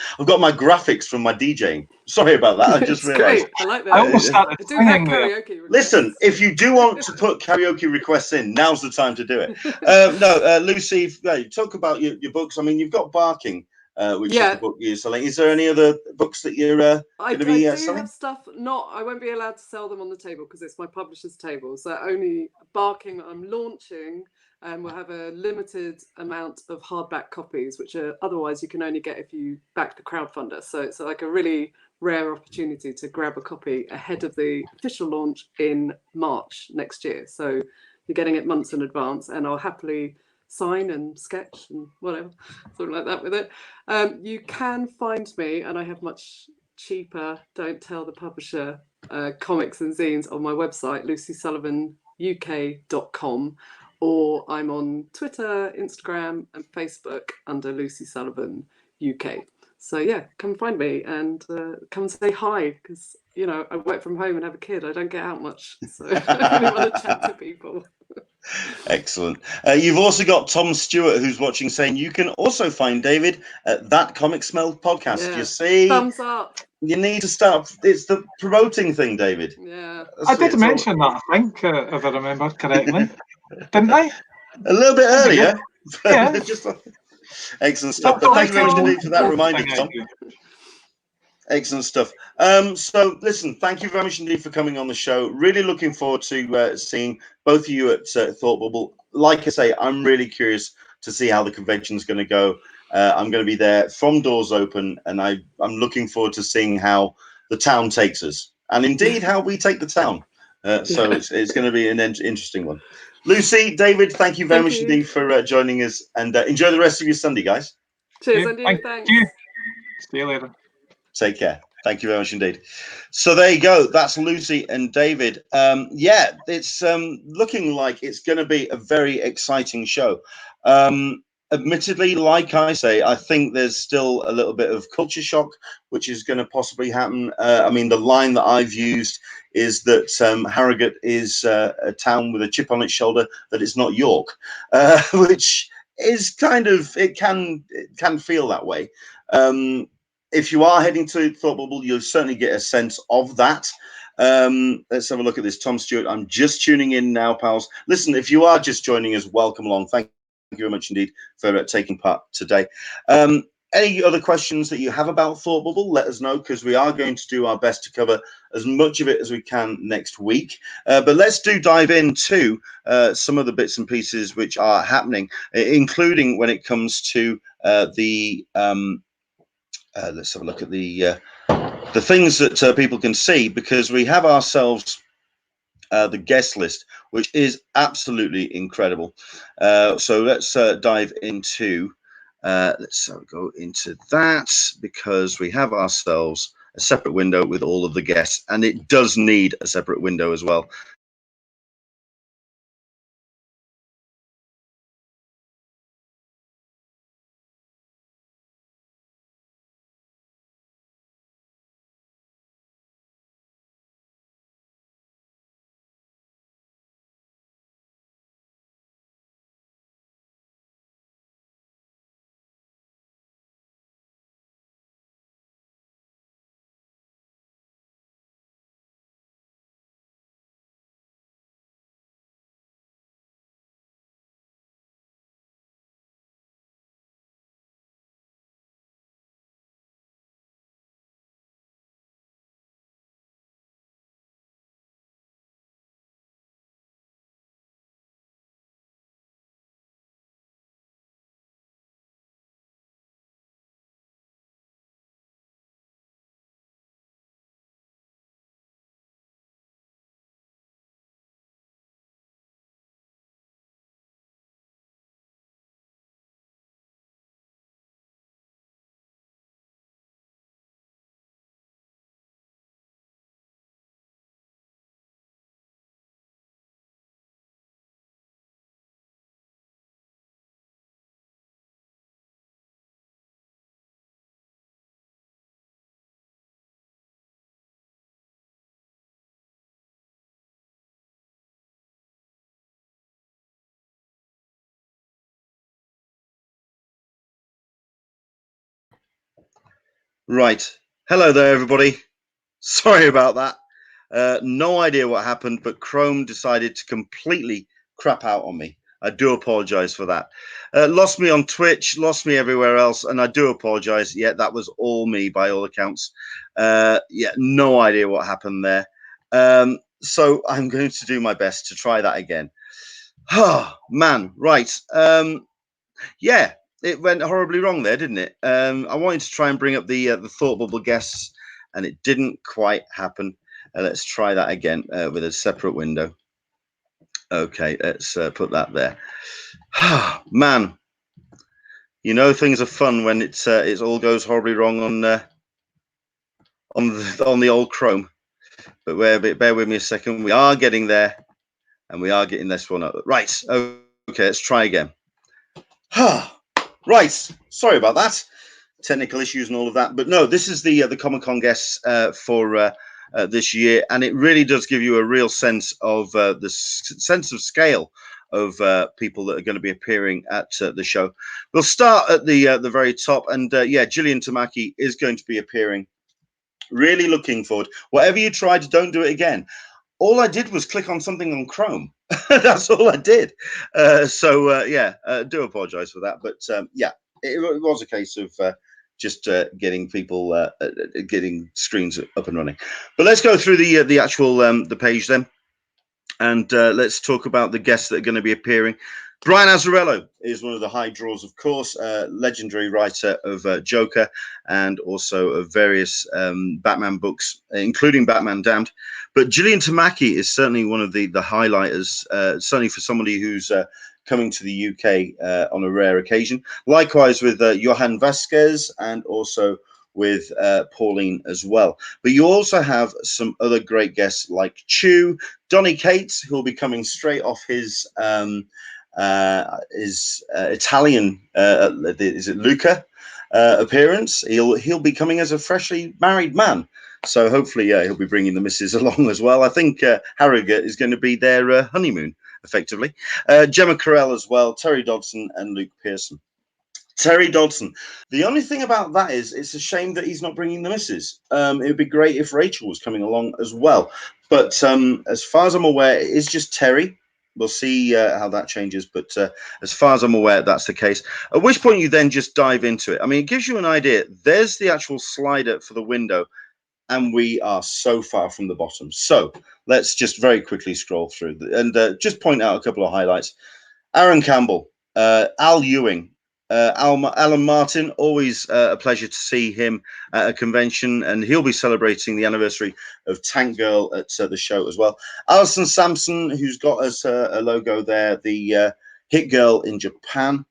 graphics from my DJing. Sorry about that. I just realised. I like that. I almost started do have karaoke requests. Listen, if you do want to put karaoke requests in, now's the time to do it. No, Lucy, talk about your books. I mean, you've got Barking. Which is the book you're selling. Is there any other books that you're going to be selling? I do have stuff. I won't be allowed to sell them on the table because it's my publisher's table. So only Barking I'm launching. We'll have a limited amount of hardback copies, which are otherwise you can only get if you back the crowdfunder. So it's like a really rare opportunity to grab a copy ahead of the official launch in March next year. So you're getting it months in advance, and I'll happily sign and sketch and whatever, something like that with it. You can find me, and I have much cheaper, don't tell the publisher, comics and zines on my website, LucySullivanUK.com, or I'm on Twitter, Instagram, and Facebook under Lucy Sullivan UK. So yeah, come find me and come say hi, because I work from home and have a kid. I don't get out much, so I really want to chat to people. Excellent. You've also got Tom Stewart, who's watching, saying you can also find David at That Comic Smell podcast. Yeah. You see, thumbs up. You need to start. It's the promoting thing, David. Yeah, I did mention that, I think, if I remember correctly, didn't I? A little bit earlier. Yeah. Just excellent stuff. But thank you very much indeed for that reminder, Tom. Excellent stuff. So listen, thank you very much indeed for coming on the show. Really looking forward to seeing both of you at Thought Bubble. Like I say, I'm really curious to see how the convention's going to go. I'm going to be there from doors open, and I'm looking forward to seeing how the town takes us, and indeed how we take the town. So it's going to be an interesting one. Lucy, David, thank you very much indeed for joining us, and enjoy the rest of your Sunday, guys. Cheers, and you. Thanks. See you later. Take care. Thank you very much indeed. So there you go. That's Lucy and David. Yeah, it's looking like it's going to be a very exciting show. Admittedly, like I say, I think there's still a little bit of culture shock, which is going to possibly happen. I mean, the line that I've used is that Harrogate is a town with a chip on its shoulder, that it's not York, which is kind of, it can feel that way. If you are heading to Thought Bubble, you'll certainly get a sense of that. Let's have a look at this. Tom Stewart, I'm just tuning in now, pals. Listen, if you are just joining us, welcome along. Thank you very much indeed for taking part today. Any other questions that you have about Thought Bubble, let us know, because we are going to do our best to cover as much of it as we can next week. But let's dive into some of the bits and pieces which are happening, including when it comes to let's have a look at the things that people can see, because we have ourselves the guest list, which is absolutely incredible. So let's dive into let's go into that, because we have ourselves a separate window with all of the guests, and it does need a separate window as well. Right. Hello there, everybody. Sorry about that. No idea what happened, but Chrome decided to completely crap out on me. I do apologize for that. Lost me on Twitch, lost me everywhere else, and I do apologize. Yeah, that was all me by all accounts. Yeah, no idea what happened there. So I'm going to do my best to try that again. Oh, man, right. Yeah, it went horribly wrong there, didn't it? I wanted to try and bring up the thought bubble guests, and it didn't quite happen. Let's try that again with a separate window. Okay, let's put that there. Man, you know things are fun when it all goes horribly wrong on the old Chrome. But bear with me a second. We are getting there, and we are getting this one up. Right. Okay, let's try again. Right. Sorry about that. Technical issues and all of that, but no, this is the Comic Con guests for this year, and it really does give you a real sense of the sense of scale of people that are going to be appearing at the show. We'll start at the very top, and yeah, Gillian Tamaki is going to be appearing. Really looking forward. Whatever you tried, don't do it again. All I did was click on something on Chrome. That's all I did. Yeah, do apologize for that, but yeah, it was a case of just getting people getting screens up and running. But let's go through the actual the page then, and let's talk about the guests that are going to be appearing. Brian Azzarello is one of the high draws, of course, legendary writer of Joker and also of various Batman books, including Batman Damned. But Gillian Tamaki is certainly one of the highlighters, certainly for somebody who's coming to the UK on a rare occasion. Likewise with Johan Vasquez and also with Pauline as well. But you also have some other great guests like Chew, Donny Cates, who will be coming straight off his Italian, is it Luca appearance. He'll be coming as a freshly married man. So hopefully he'll be bringing the missus along as well. I think Harrogate is going to be their honeymoon, effectively. Gemma Carell as well, Terry Dodson and Luke Pearson. Terry Dodson. The only thing about that is it's a shame that he's not bringing the missus. It would be great if Rachel was coming along as well. But as far as I'm aware, it is just Terry. We'll see how that changes. But as far as I'm aware, that's the case. At which point you then just dive into it. I mean, it gives you an idea. There's the actual slider for the window, and we are so far from the bottom. So let's just very quickly scroll through and just point out a couple of highlights. Aaron Campbell, Al Ewing, Alan Martin, always a pleasure to see him at a convention, and he'll be celebrating the anniversary of Tank Girl at the show as well. Alison Sampson, who's got us a logo there, the Hit Girl in Japan.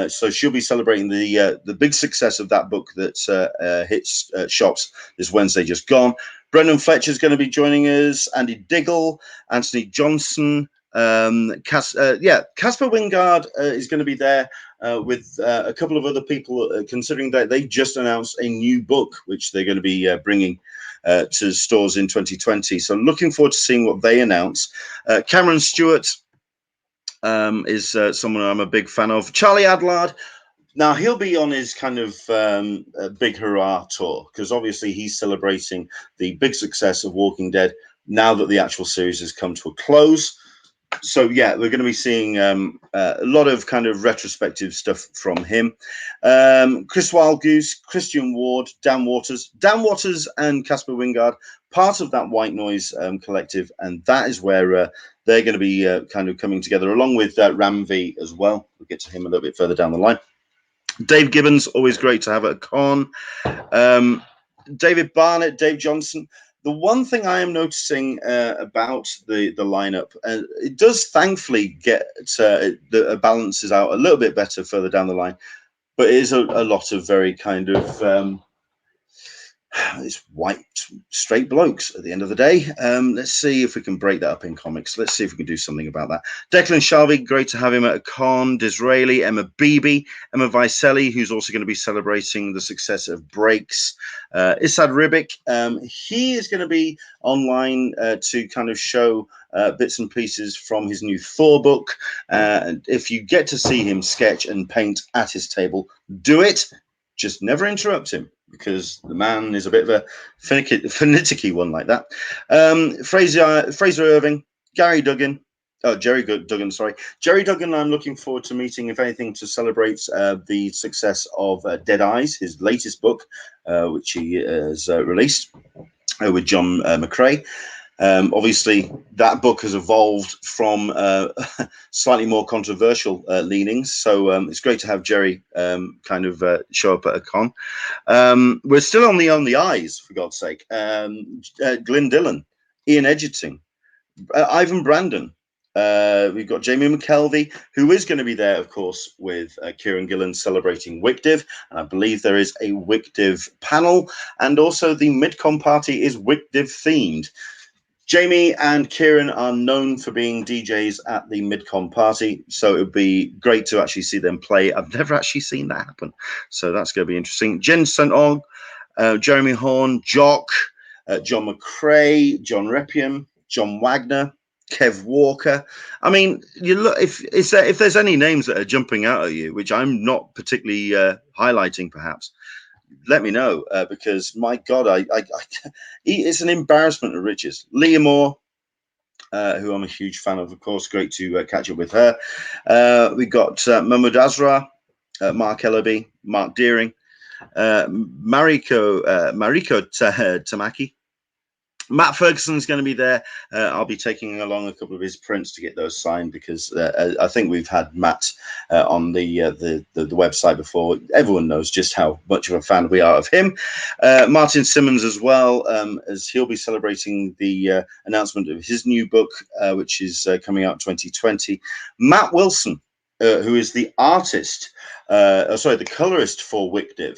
So she'll be celebrating the big success of that book that hits shops this Wednesday just gone. Brendan Fletcher's going to be joining us. Andy Diggle, Anthony Johnson, Casper Wingard is going to be there with a couple of other people, considering that they just announced a new book which they're going to be bringing to stores in 2020. So looking forward to seeing what they announce. Cameron Stewart is someone I'm a big fan of. Charlie Adlard. Now, he'll be on his kind of big hurrah tour, because obviously he's celebrating the big success of Walking Dead now that the actual series has come to a close. So, yeah, we're going to be seeing a lot of kind of retrospective stuff from him. Chris Wildgoose, Christian Ward, Dan Waters and Casper Wingard, part of that White Noise collective, and that is where they're going to be kind of coming together, along with Ram V as well. We'll get to him a little bit further down the line. Dave Gibbons, always great to have at a con. David Barnett, Dave Johnson. The one thing I am noticing about the lineup, it does thankfully get the balances out a little bit better further down the line, but it is a lot of very kind of it's white, straight blokes at the end of the day. Let's see if we can break that up in comics. Let's see if we can do something about that. Declan Shalvey, great to have him at a con. Disraeli, Emma Beebe, Emma Vicelli, who's also going to be celebrating the success of Breaks. Isad Ribic, he is going to be online to kind of show bits and pieces from his new Thor book. And if you get to see him sketch and paint at his table, do it. Just never interrupt him. because the man is a bit of a finicky one like that. Fraser Irving, Gary Duggan. Oh, Jerry Duggan, sorry. Jerry Duggan, I'm looking forward to meeting, if anything, to celebrate the success of Dead Eyes, his latest book, which he has released with John McCrae. Obviously, that book has evolved from slightly more controversial leanings. So it's great to have Jerry kind of show up at a con. We're still on the eyes, for God's sake. Glyn Dillon, Ian Edgerton, Ivan Brandon. We've got Jamie McKelvey, who is going to be there, of course, with Kieran Gillen celebrating WicDiv. And I believe there is a WicDiv panel. And also the MidCon party is WicDiv themed. Jamie and Kieran are known for being DJs at the MidCon party, so it would be great to actually see them play. I've never actually seen that happen, so that's going to be interesting. Jen St. Og, Jeremy Horn, Jock, John McCrae, John Repium, John Wagner, Kev Walker. I mean, you look if there's any names that are jumping out at you, which I'm not particularly highlighting, perhaps. Let me know, because my God, it's an embarrassment of riches. Leah Moore, who I'm a huge fan of course, great to catch up with her. We got Mahmoud Azra, Mark Ellaby, Mark Deering, Mariko Tamaki. Matt Ferguson's going to be there. I'll be taking along a couple of his prints to get those signed, because I think we've had Matt on the website before. Everyone knows just how much of a fan we are of him. Martin Simmons as well, as he'll be celebrating the announcement of his new book, which is coming out 2020. Matt Wilson, who is the artist, the colorist for WicDiv.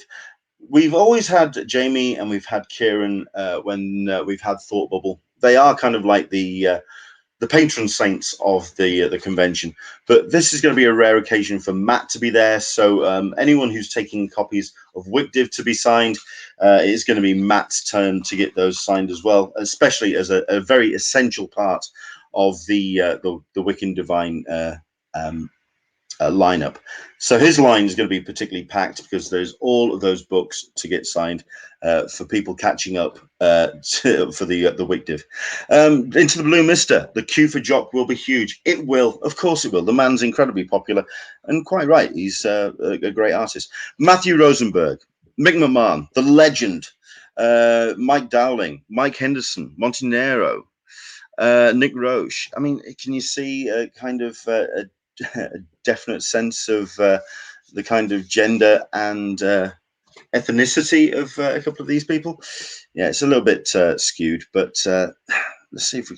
We've always had Jamie and we've had Kieran when we've had Thought Bubble. They are kind of like the patron saints of the convention. But this is going to be a rare occasion for Matt to be there. So anyone who's taking copies of WicDiv to be signed, it is going to be Matt's turn to get those signed as well, especially as a very essential part of the Wiccan Divine lineup. So his line is going to be particularly packed, because there's all of those books to get signed for people catching up for the WicDiv. Into the Blue Mister, the queue for Jock will be huge. It will, of course it will. The man's incredibly popular, and quite right. He's a great artist. Matthew Rosenberg, Mick McMahon, the legend, Mike Dowling, Mike Henderson, Montenero, Nick Roche. I mean, can you see a kind of a definite sense of the kind of gender and ethnicity of a couple of these people? Yeah, it's a little bit skewed, but let's see if we.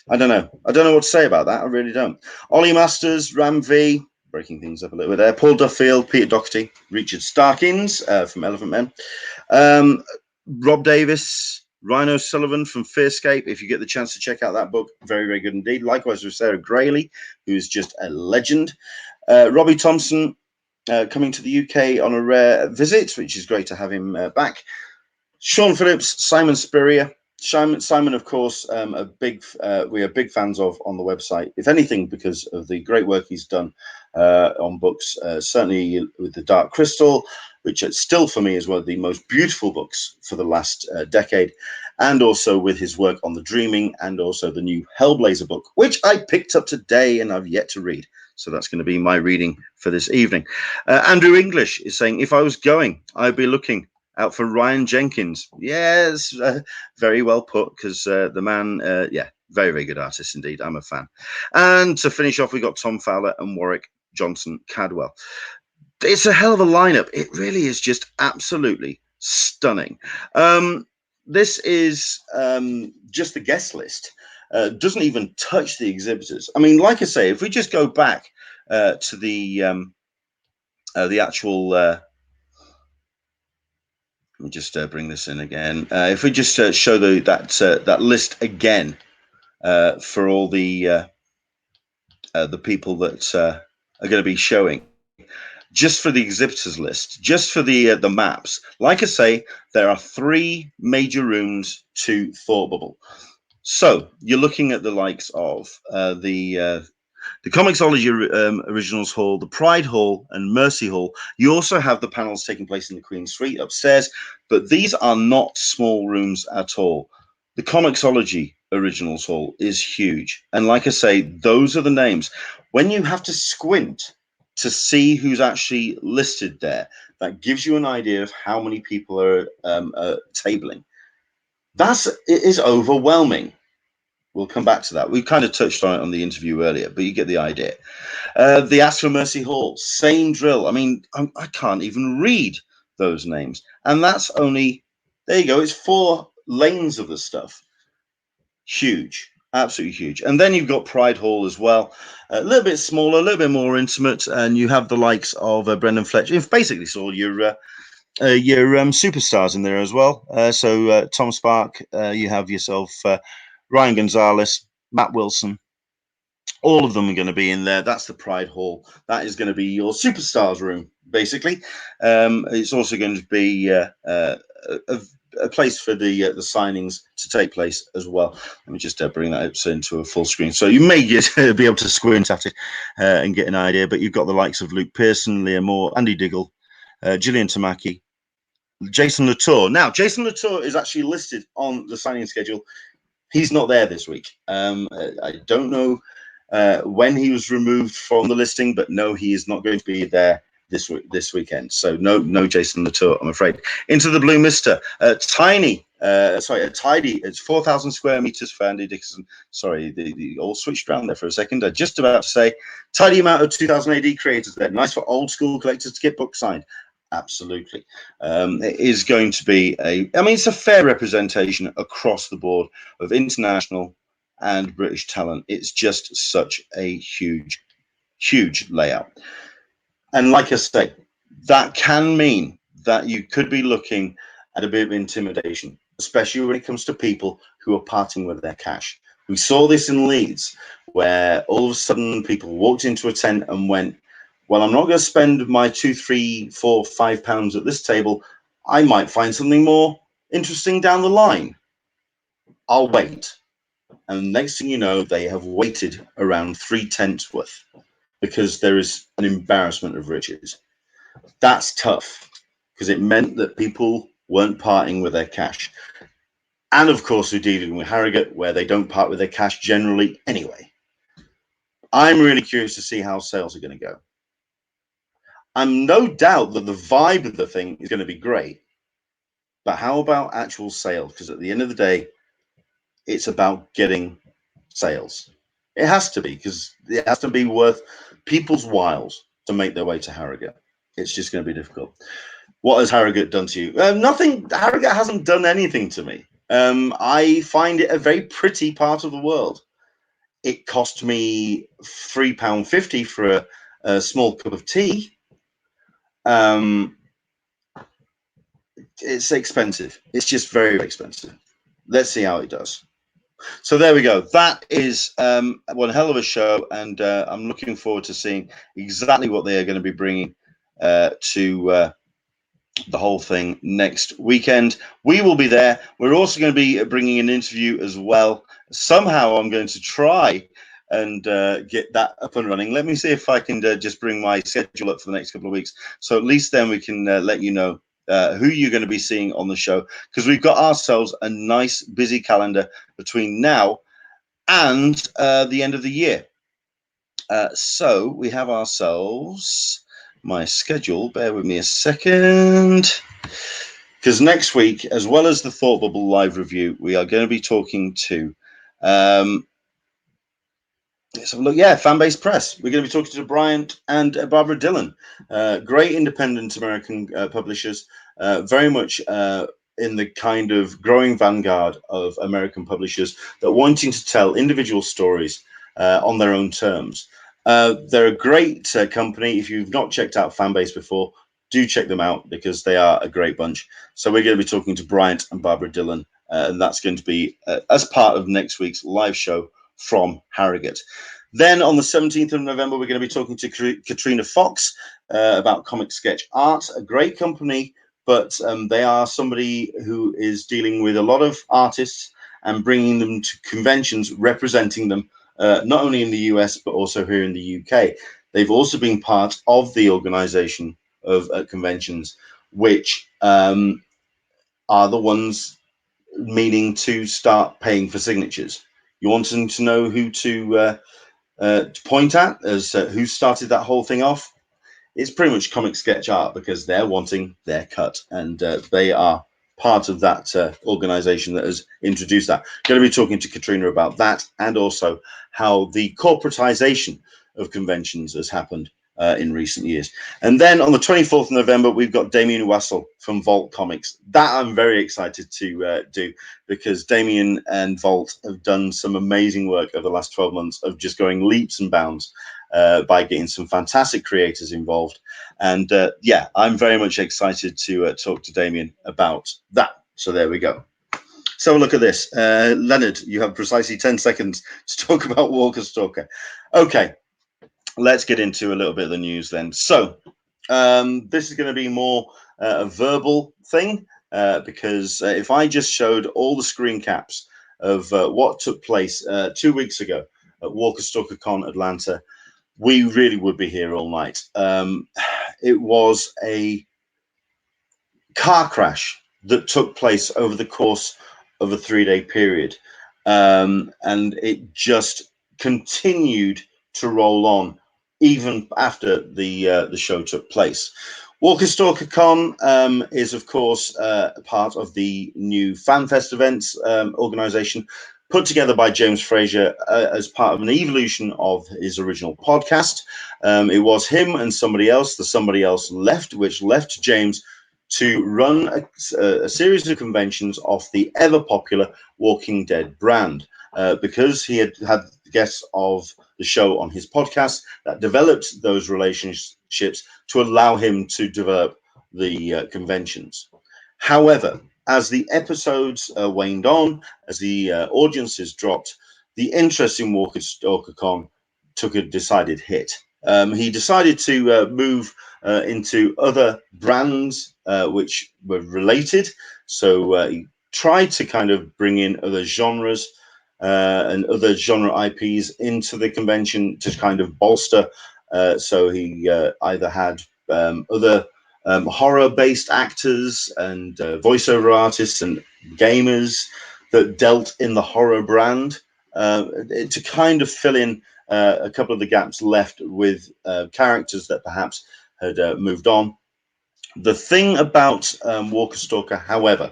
I don't know what to say about that. I really don't. Ollie Masters, Ram V, breaking things up a little bit there. Paul Duffield, Peter Doherty, Richard Starkins from Elephant Men, Rob Davis, Rhino Sullivan from Fearscape. If you get the chance to check out that book, very, very good indeed. Likewise with Sarah Grayley, who's just a legend. Robbie Thompson coming to the UK on a rare visit, which is great to have him back. Sean Phillips, Simon Spurrier. Simon, of course, we are big fans of on the website, if anything, because of the great work he's done on books, certainly with The Dark Crystal, which still for me is one of the most beautiful books for the last decade, and also with his work on The Dreaming, and also the new Hellblazer book, which I picked up today and I've yet to read. So that's going to be my reading for this evening. Andrew English is saying, if I was going, I'd be looking out for Ryan Jenkins. Yes, very well put, because the man, yeah, very, very good artist indeed. I'm a fan. And to finish off, we got Tom Fowler and Warwick Johnson Cadwell. It's a hell of a lineup. It really is just absolutely stunning. This is just the guest list. Doesn't even touch the exhibitors. I mean, like I say, if we just go back to the actual, let me just bring this in again. If we just show that list again for all the people that are going to be showing. Just for the exhibitors list, just for the maps. Like I say, there are 3 major rooms to Thought Bubble. So you're looking at the likes of the the Comixology Originals Hall, the Pride Hall, and Mercy Hall. You also have the panels taking place in the Queen's Suite upstairs, but these are not small rooms at all. The Comixology Originals Hall is huge. And like I say, those are the names. When you have to squint to see who's actually listed there, that gives you an idea of how many people are tabling. It is overwhelming. We'll come back to that. We kind of touched on it on the interview earlier, but you get the idea. The Ask for Mercy Hall, same drill. I mean, I can't even read those names. And that's only, there you go, it's 4 lanes of the stuff. Huge, absolutely huge. And then you've got Pride Hall as well. A little bit smaller, a little bit more intimate. And you have the likes of Brendan Fletcher. You've basically saw your superstars in there as well. So Tom Spark, you have yourself Ryan Gonzalez, Matt Wilson. All of them are going to be in there. That's the Pride Hall. That is going to be your superstars room, basically. It's also going to be a place for the signings to take place as well. Let me just bring that up into a full screen. So you may be able to squint at it and get an idea. But you've got the likes of Luke Pearson, Leah Moore, Andy Diggle, Gillian Tamaki, Jason Latour. Now, Jason Latour is actually listed on the signing schedule. He's not there this week. I don't know when he was removed from the listing, but no, he is not going to be there this weekend. So no Jason Latour, I'm afraid. Into the Blue Mister, tidy. It's 4,000 square meters for Andy Dickinson. Sorry, the all switched around there for a second. I'm just about to say, tidy amount of 2000 AD creators there. Nice for old school collectors to get books signed. Absolutely. It is going to be it's a fair representation across the board of international and British talent. It's just such a huge layout. And like I say, that can mean that you could be looking at a bit of intimidation, especially when it comes to people who are parting with their cash. We saw this in Leeds, where all of a sudden people walked into a tent and went, well, I'm not going to spend my £2, £3, £4, £5 at this table. I might find something more interesting down the line. I'll wait. And next thing you know, they have waited around 3 tents worth because there is an embarrassment of riches. That's tough because it meant that people weren't parting with their cash. And of course, we're dealing with Harrogate, where they don't part with their cash generally anyway. I'm really curious to see how sales are going to go. I'm no doubt that the vibe of the thing is going to be great. But how about actual sales? Because at the end of the day, it's about getting sales. It has to be, because it has to be worth people's whiles to make their way to Harrogate. It's just going to be difficult. What has Harrogate done to you? Nothing. Harrogate hasn't done anything to me. I find it a very pretty part of the world. It cost me £3.50 for a small cup of tea. It's expensive. It's just very expensive. Let's see how it does. So there we go. That is one hell of a show, and I'm looking forward to seeing exactly what they are going to be bringing to the whole thing next weekend. We will be there. We're also going to be bringing an interview as well. Somehow I'm going to try and get that up and running. Let me see if I can just bring my schedule up for the next couple of weeks. So at least then we can let you know who you're going to be seeing on the show, because we've got ourselves a nice busy calendar between now and the end of the year. So we have ourselves my schedule. Bear with me a second, because next week, as well as the Thought Bubble live review, we are going to be talking to let's have a look. Yeah, Fanbase Press. We're going to be talking to Bryant and Barbara Dillon, great independent American publishers, very much in the kind of growing vanguard of American publishers that are wanting to tell individual stories on their own terms. They're a great company. If you've not checked out Fanbase before, do check them out, because they are a great bunch. So we're going to be talking to Bryant and Barbara Dillon, and that's going to be as part of next week's live show from Harrogate. Then on the 17th of November, we're going to be talking to Katrina Fox about Comic Sketch Art, a great company, but they are somebody who is dealing with a lot of artists and bringing them to conventions, representing them not only in the US, but also here in the UK. They've also been part of the organization of conventions, which are the ones meaning to start paying for signatures. You wanting to know who to point at as who started that whole thing off? It's pretty much comic sketch art, because they're wanting their cut, and they are part of that organization that has introduced that. Going to be talking to Katrina about that, and also how the corporatization of conventions has happened in recent years. And then on the 24th of November, we've got Damien Wassell from Vault Comics. That I'm very excited to do, because Damien and Vault have done some amazing work over the last 12 months of just going leaps and bounds by getting some fantastic creators involved. And yeah, I'm very much excited to talk to Damien about that. So there we go. So look at this. Leonard, you have precisely 10 seconds to talk about Walker Stalker. Okay, let's get into a little bit of the news then. So this is going to be more a verbal thing, because if I just showed all the screen caps of what took place 2 weeks ago at Walker Stalker Con Atlanta, we really would be here all night. It was a car crash that took place over the course of a 3-day period, and it just continued to roll on even after the show took place. Walker Stalker Con is, of course, part of the new FanFest events organization, put together by James Frazier as part of an evolution of his original podcast. It was him and somebody else. The somebody else left, which left James to run a series of conventions off the ever-popular Walking Dead brand, because he had guests of the show on his podcast that developed those relationships to allow him to develop the conventions. However, as the episodes waned on, as the audiences dropped, the interest in Walker Stalker Con took a decided hit. He decided to move into other brands which were related. So he tried to kind of bring in other genres and other genre IPs into the convention to kind of bolster. So he either had other horror-based actors and voiceover artists and gamers that dealt in the horror brand to kind of fill in a couple of the gaps left with characters that perhaps had moved on. The thing about Walker Stalker, however,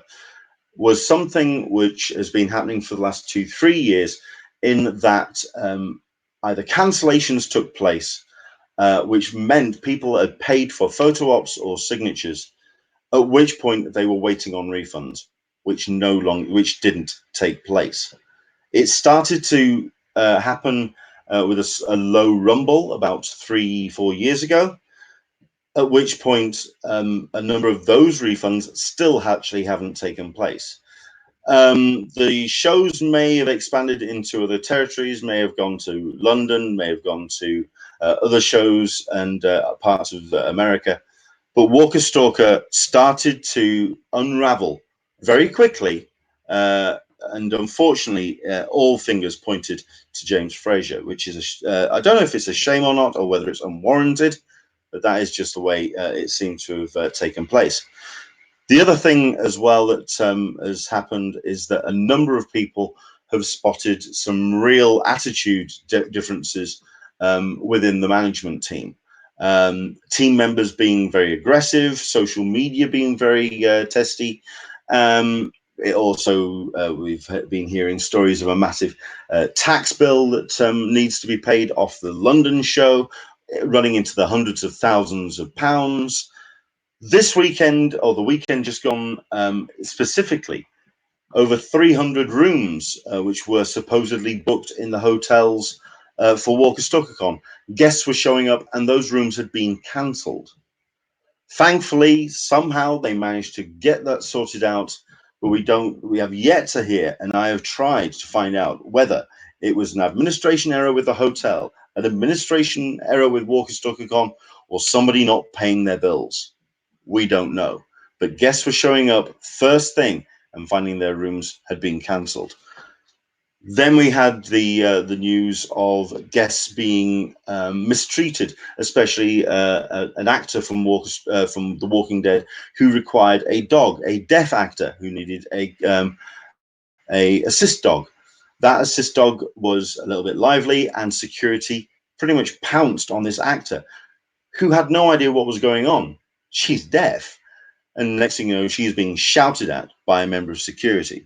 was something which has been happening for the last 2-3 years, in that either cancellations took place, which meant people had paid for photo ops or signatures, at which point they were waiting on refunds, which didn't take place. It started to happen with a low rumble about 3-4 years ago, at which point a number of those refunds still actually haven't taken place. The shows may have expanded into other territories, may have gone to London, may have gone to other shows and parts of America. But Walker Stalker started to unravel very quickly. And unfortunately, all fingers pointed to James Frazier, which is, I don't know if it's a shame or not, or whether it's unwarranted, but that is just the way it seemed to have taken place. The other thing as well that has happened is that a number of people have spotted some real attitude differences within the management team. Team members being very aggressive, social media being very testy. It also, we've been hearing stories of a massive tax bill that needs to be paid off the London show, running into the hundreds of thousands of pounds. This weekend, or the weekend just gone, specifically, over 300 rooms, which were supposedly booked in the hotels for Walker Stalker Con. Guests were showing up and those rooms had been cancelled. Thankfully, somehow they managed to get that sorted out, but we have yet to hear, and I have tried to find out whether it was an administration error with the hotel, an administration error with Walker Stalker Con, or somebody not paying their bills. We don't know. But guests were showing up first thing and finding their rooms had been cancelled. Then we had the news of guests being mistreated, especially an actor from The Walking Dead who required a dog, a deaf actor who needed a assist dog. That assist dog was a little bit lively, and security pretty much pounced on this actor who had no idea what was going on. She's deaf, and next thing you know, she's being shouted at by a member of security.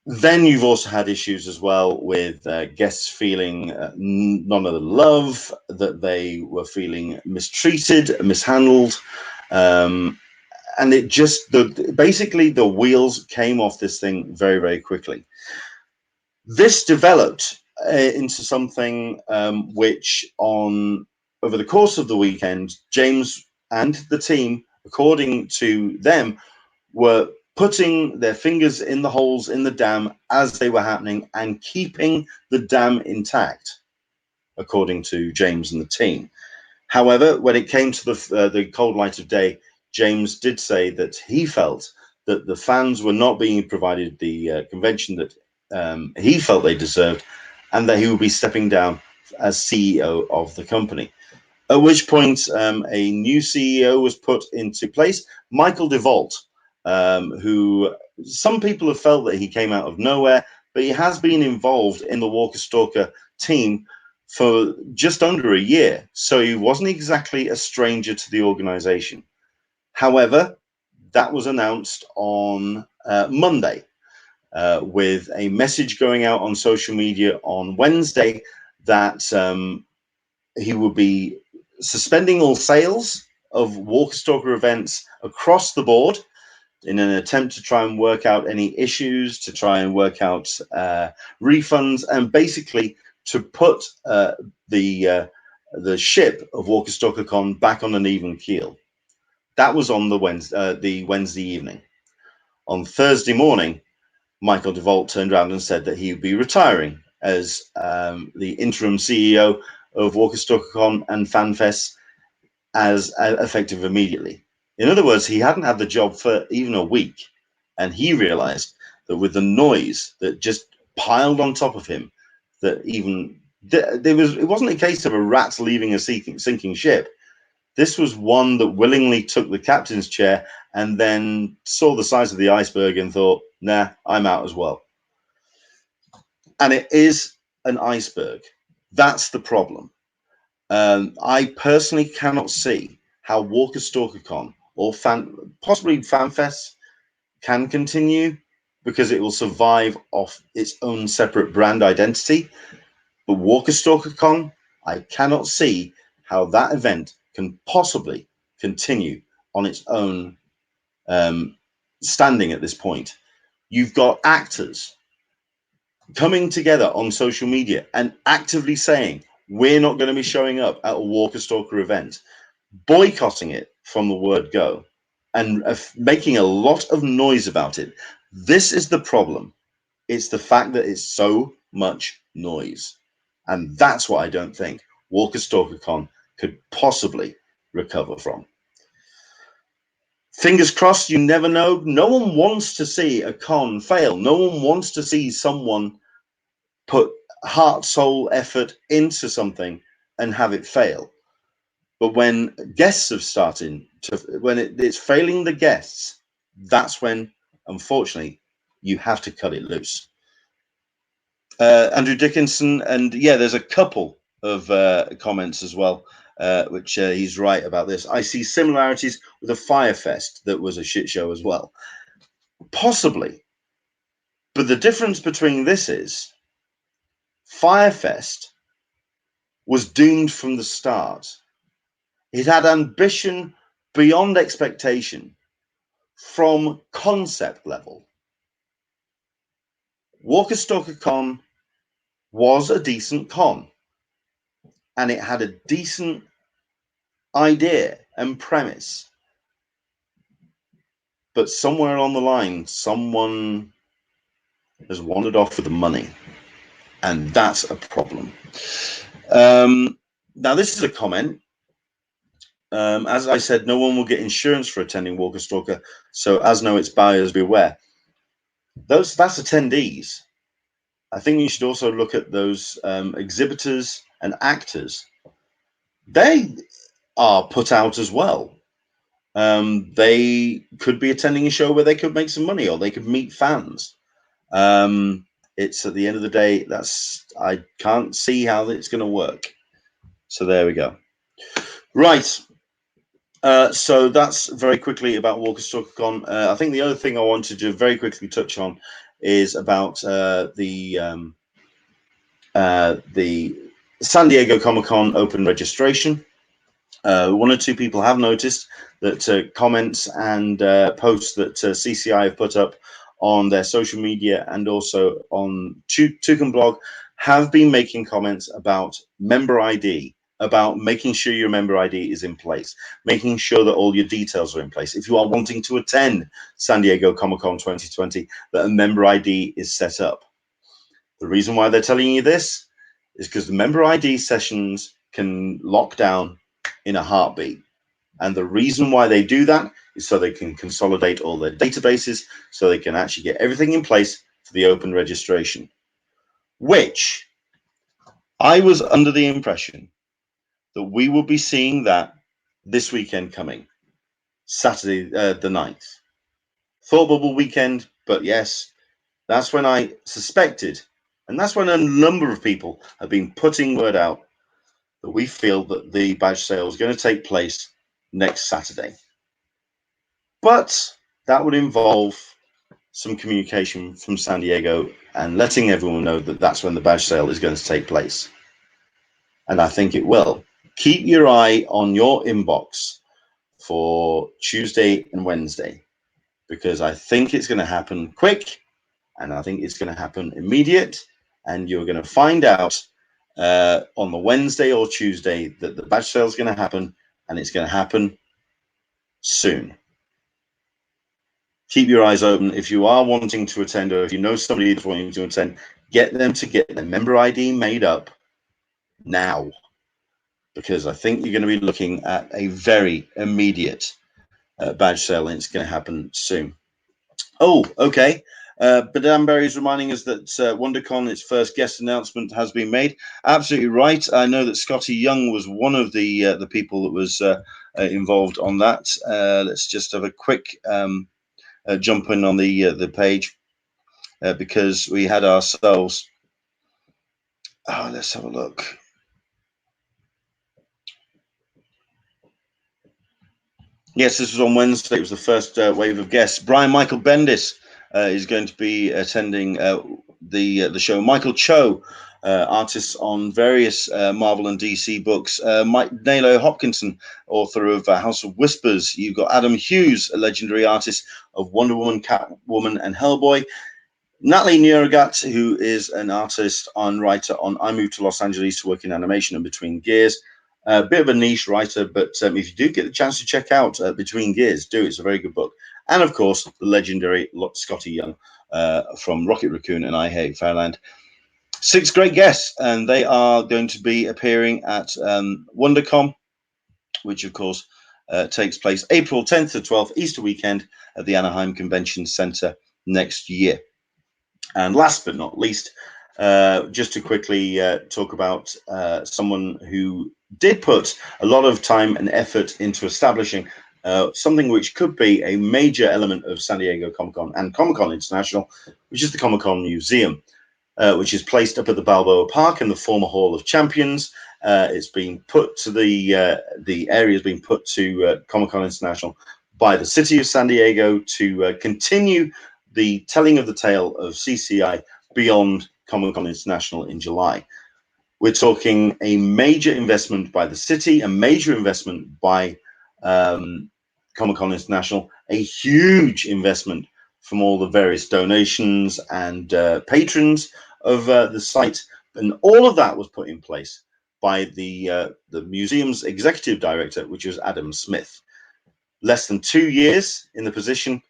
Then you've also had issues as well with guests feeling none of the love, that they were feeling mistreated, mishandled, and it just basically the wheels came off this thing very, very quickly. This developed into something which, over the course of the weekend, James and the team, according to them, were putting their fingers in the holes in the dam as they were happening and keeping the dam intact, according to James and the team. However, when it came to the cold light of day, James did say that he felt that the fans were not being provided the convention that he felt they deserved, and that he would be stepping down as CEO of the company. At which point, a new CEO was put into place, Michael DeVault, who some people have felt that he came out of nowhere, but he has been involved in the Walker Stalker team for just under a year, so he wasn't exactly a stranger to the organization. However, that was announced on Monday, with a message going out on social media on Wednesday that he would be suspending all sales of Walker Stalker events across the board in an attempt to try and work out any issues, to try and work out refunds, and basically to put the ship of Walker Stalker Con back on an even keel. That was on the Wednesday evening. On Thursday morning, Michael DeVault turned around and said that he would be retiring as the interim CEO of Walker Stalker Con and FanFest, as effective immediately. In other words, he hadn't had the job for even a week, and he realized that with the noise that just piled on top of him, that even it wasn't a case of a rat leaving a sinking ship. This was one that willingly took the captain's chair and then saw the size of the iceberg and thought, nah, I'm out as well. And it is an iceberg. That's the problem. I personally cannot see how Walker Stalker Con or possibly FanFest can continue, because it will survive off its own separate brand identity. But Walker Stalker Con, I cannot see how that event can possibly continue on its own standing at this point. You've got actors coming together on social media and actively saying, we're not going to be showing up at a Walker Stalker event, boycotting it from the word go, and making a lot of noise about it. This is the problem. It's the fact that it's so much noise. And that's what I don't think Walker Stalker Con could possibly recover from. Fingers crossed, you never know. No one wants to see a con fail. No one wants to see someone put heart, soul, effort into something and have it fail. But when guests have started when it's failing the guests, that's when, unfortunately, you have to cut it loose. Andrew Dickinson, and yeah, there's a couple of comments as well, which he's right about this. I see similarities with a Firefest that was a shit show as well. Possibly. But the difference between this is Firefest was doomed from the start. It had ambition beyond expectation from concept level. Walker Stalker Con was a decent con, and it had a decent idea and premise. But somewhere along the line, someone has wandered off with the money, and that's a problem. Now, this is a comment. As I said, no one will get insurance for attending Walker Stalker, so as know its buyers beware. That's attendees. I think you should also look at those exhibitors and actors. They are put out as well. They could be attending a show where they could make some money, or they could meet fans. It's at the end of the day, I can't see how it's going to work. So there we go. Right. So that's very quickly about Walker's TalkIn Con. I think the other thing I wanted to very quickly touch on is about the San Diego Comic-Con open registration. One or two people have noticed that comments and posts that CCI have put up on their social media and also on TalKIN blog have been making comments about member ID, about making sure your member ID is in place, making sure that all your details are in place. If you are wanting to attend San Diego Comic-Con 2020, that a member ID is set up. The reason why they're telling you this is because the member ID sessions can lock down in a heartbeat. And the reason why they do that is so they can consolidate all their databases, so they can actually get everything in place for the open registration, which I was under the impression that we will be seeing that this weekend coming, Saturday the 9th. Thought bubble weekend, but yes, that's when I suspected, and that's when a number of people have been putting word out that we feel that the badge sale is going to take place next Saturday. But that would involve some communication from San Diego and letting everyone know that that's when the badge sale is going to take place. And I think it will. Keep your eye on your inbox for Tuesday and Wednesday, because I think it's going to happen quick, and I think it's going to happen immediate, and you're going to find out on the Wednesday or Tuesday that the badge sale is going to happen, and it's going to happen soon. Keep your eyes open. If you are wanting to attend, or if you know somebody that's wanting to attend, get them to get their member ID made up now, because I think you're going to be looking at a very immediate badge sale, and it's going to happen soon. Oh, okay. Badam Berry is reminding us that WonderCon, its first guest announcement has been made. Absolutely right. I know that Scotty Young was one of the people that was involved on that. Let's just have a quick jump in on the page because we had ourselves. Oh, let's have a look. Yes, this was on Wednesday. It was the first wave of guests. Brian Michael Bendis is going to be attending the show. Michael Cho, artists on various Marvel and DC books. Mike Nalo Hopkinson, author of House of Whispers. You've got Adam Hughes, a legendary artist of Wonder Woman, Catwoman, and Hellboy. Natalie Neuragat, who is an artist and writer on I Moved to Los Angeles to work in animation and Between Gears. A bit of a niche writer, but if you do get the chance to check out Between Gears, do. It's a very good book. And, of course, the legendary Scotty Young from Rocket Raccoon and I Hate Fairland. 6 great guests, and they are going to be appearing at WonderCon, which, of course, takes place April 10th to 12th, Easter weekend, at the Anaheim Convention Center next year. And last but not least, just to quickly talk about someone who did put a lot of time and effort into establishing something which could be a major element of San Diego Comic-Con and Comic-Con International, which is the Comic-Con Museum, which is placed up at the Balboa Park in the former Hall of Champions. It's been put to the area has been put to Comic-Con International by the city of San Diego to continue the telling of the tale of CCI beyond Comic-Con International in July. We're talking a major investment by the city, a major investment by Comic-Con International, a huge investment from all the various donations and patrons of the site. And all of that was put in place by the museum's executive director, which was Adam Smith. Less than 2 years in the position,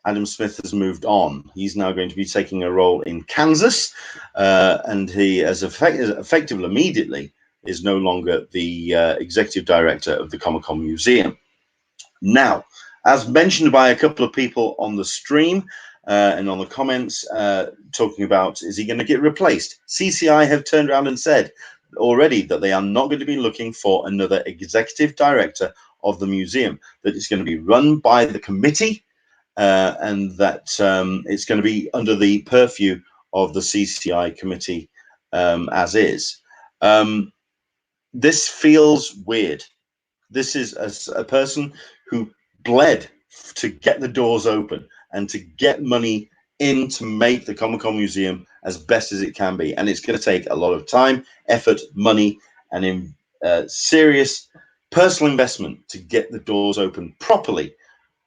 Adam Smith has moved on. He's now going to be taking a role in Kansas, and he, as effective immediately, is no longer the executive director of the Comic-Con Museum. Now, as mentioned by a couple of people on the stream, and on the comments talking about, is he going to get replaced? CCI have turned around and said already that they are not going to be looking for another executive director of the museum, that it's going to be run by the committee, and that it's going to be under the purview of the CCI committee as is. This feels weird. This is a person who bled to get the doors open and to get money in to make the Comic-Con Museum as best as it can be. And it's going to take a lot of time, effort, money, and in serious personal investment to get the doors open properly,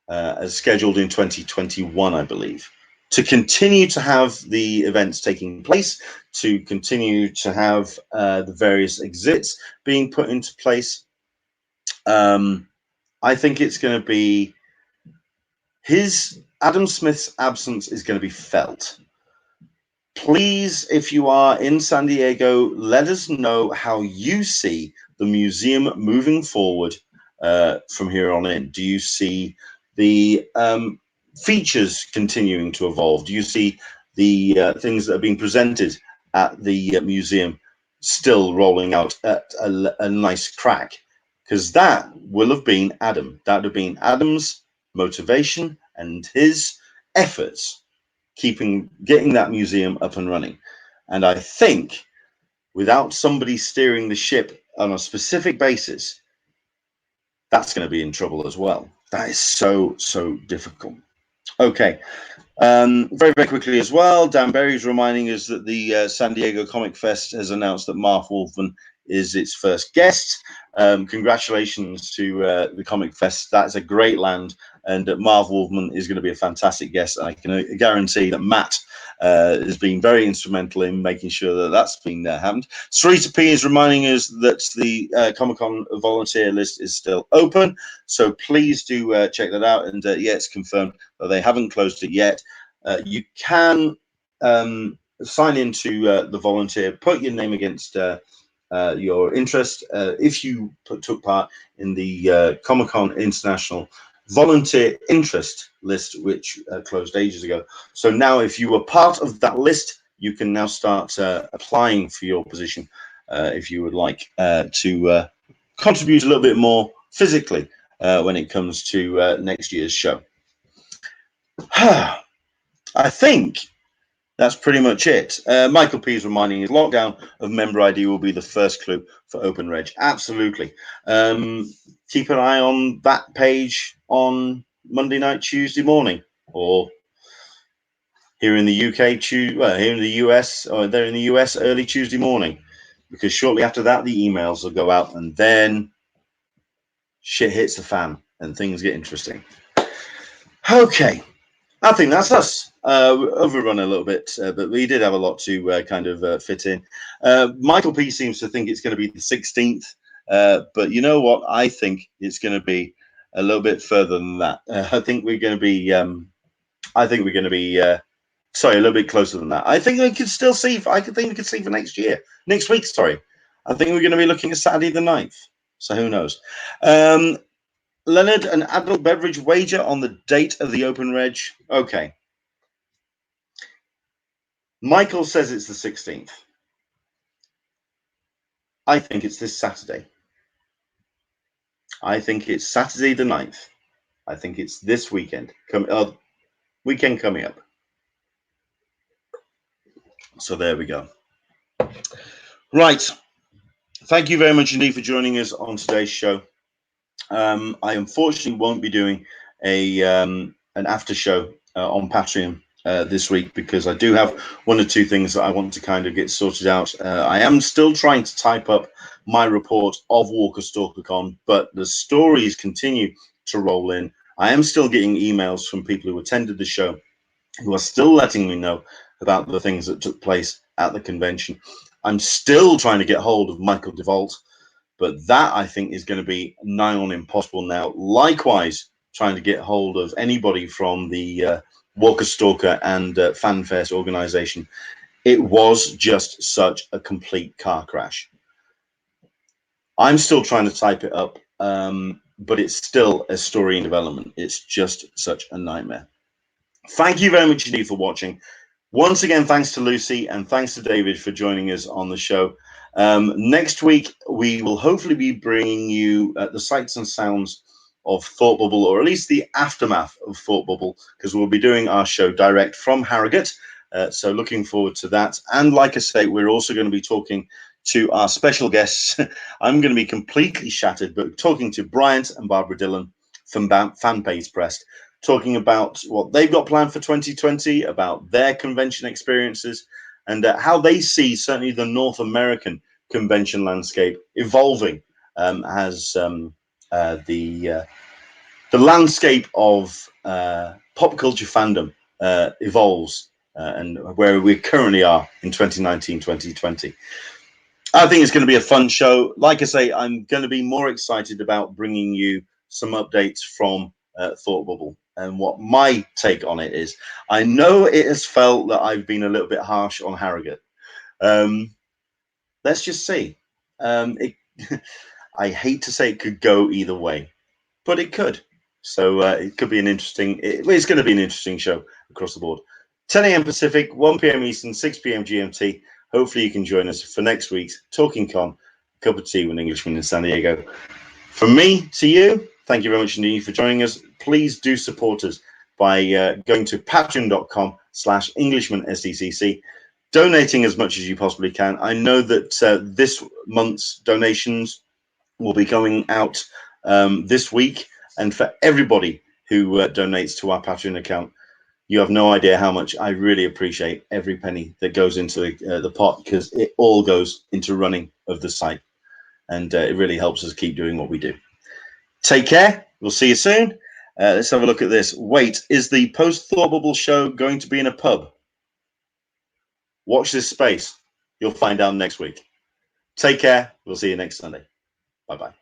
as scheduled in 2021, I believe. To continue to have the events taking place, to continue to have the various exhibits being put into place. I think it's going to be Adam Smith's absence is going to be felt. Please, if you are in San Diego, let us know how you see the museum moving forward from here on in. Do you see the features continuing to evolve? Do you see the things that are being presented at the museum still rolling out at a nice crack? Because that will have been Adam. That would have been Adam's motivation and his efforts getting that museum up and running. And I think without somebody steering the ship on a specific basis, that's going to be in trouble as well. That is so difficult. Okay. Very quickly as well, Dan Berry's reminding us that the San Diego Comic Fest has announced that Marv Wolfman is its first guest. Congratulations to the Comic Fest. That's a great land, and Marv Wolfman is going to be a fantastic guest. I can guarantee that Matt has been very instrumental in making sure that that's been happened. Sarita P is reminding us that the Comic-Con volunteer list is still open, so please do check that out. And yeah, it's confirmed that they haven't closed it yet. You can sign into the volunteer, put your name against your interest if you took part in the Comic-Con International volunteer interest list, which closed ages ago. So now if you were part of that list, you can now start applying for your position if you would like to contribute a little bit more physically when it comes to next year's show. I think that's pretty much it. Michael P is reminding us lockdown of member ID will be the first clue for Open Reg. Absolutely. Keep an eye on that page on Monday night, Tuesday morning, or here in the UK, here in the US, or there in the US early Tuesday morning, because shortly after that the emails will go out, and then shit hits the fan and things get interesting. Okay. I think that's us. Overrun a little bit, but we did have a lot to kind of fit in. Michael P seems to think it's going to be the 16th, but you know what? I think it's going to be a little bit further than that. I think we're going to be. Sorry, a little bit closer than that. I think we could still see. I think we could see for next week. Sorry, I think we're going to be looking at Saturday the 9th. So who knows? Leonard, an adult beverage wager on the date of the Open Reg. Okay. Michael says it's the 16th. I think it's this Saturday. I think it's Saturday the 9th. I think it's this weekend. Weekend coming up. So there we go. Right. Thank you very much indeed for joining us on today's show. I unfortunately won't be doing an after show on Patreon this week, because I do have one or two things that I want to kind of get sorted out. I am still trying to type up my report of Walker Stalker Con, but the stories continue to roll in. I am still getting emails from people who attended the show who are still letting me know about the things that took place at the convention. I'm still trying to get hold of Michael DeVault, but that I think is going to be nigh on impossible now. Likewise, trying to get hold of anybody from the Walker Stalker and FanFest organization. It was just such a complete car crash. I'm still trying to type it up, but it's still a story in development. It's just such a nightmare. Thank you very much indeed for watching. Once again, thanks to Lucy and thanks to David for joining us on the show. Next week, we will hopefully be bringing you the sights and sounds of Thought Bubble, or at least the aftermath of Thought Bubble, because we'll be doing our show direct from Harrogate. So looking forward to that. And like I say, we're also going to be talking to our special guests. I'm going to be completely shattered, but talking to Bryant and Barbara Dillon from Fanpage Press, talking about what they've got planned for 2020, about their convention experiences, and how they see certainly the North American convention landscape evolving as the landscape of pop culture fandom evolves, and where we currently are in 2019, 2020. I think it's going to be a fun show. Like I say, I'm going to be more excited about bringing you some updates from Thought Bubble. And what my take on it is, I know it has felt that I've been a little bit harsh on Harrogate. Let's just see. I hate to say it could go either way, but it could. So it could be an interesting, it's going to be an interesting show across the board. 10 a.m. Pacific, 1 p.m. Eastern, 6 p.m. GMT. Hopefully you can join us for next week's Talking Con, a cup of tea with Englishman in San Diego. From me to you, thank you very much indeed for joining us. Please do support us by going to patreon.com/EnglishmanSDCC, donating as much as you possibly can. I know that this month's donations will be going out this week, and for everybody who donates to our Patreon account, you have no idea how much I really appreciate every penny that goes into the pot, because it all goes into running of the site, and it really helps us keep doing what we do. Take care. We'll see you soon. Let's have a look at this. Wait, is the post-Thought Bubble show going to be in a pub? Watch this space. You'll find out next week. Take care. We'll see you next Sunday. Bye-bye.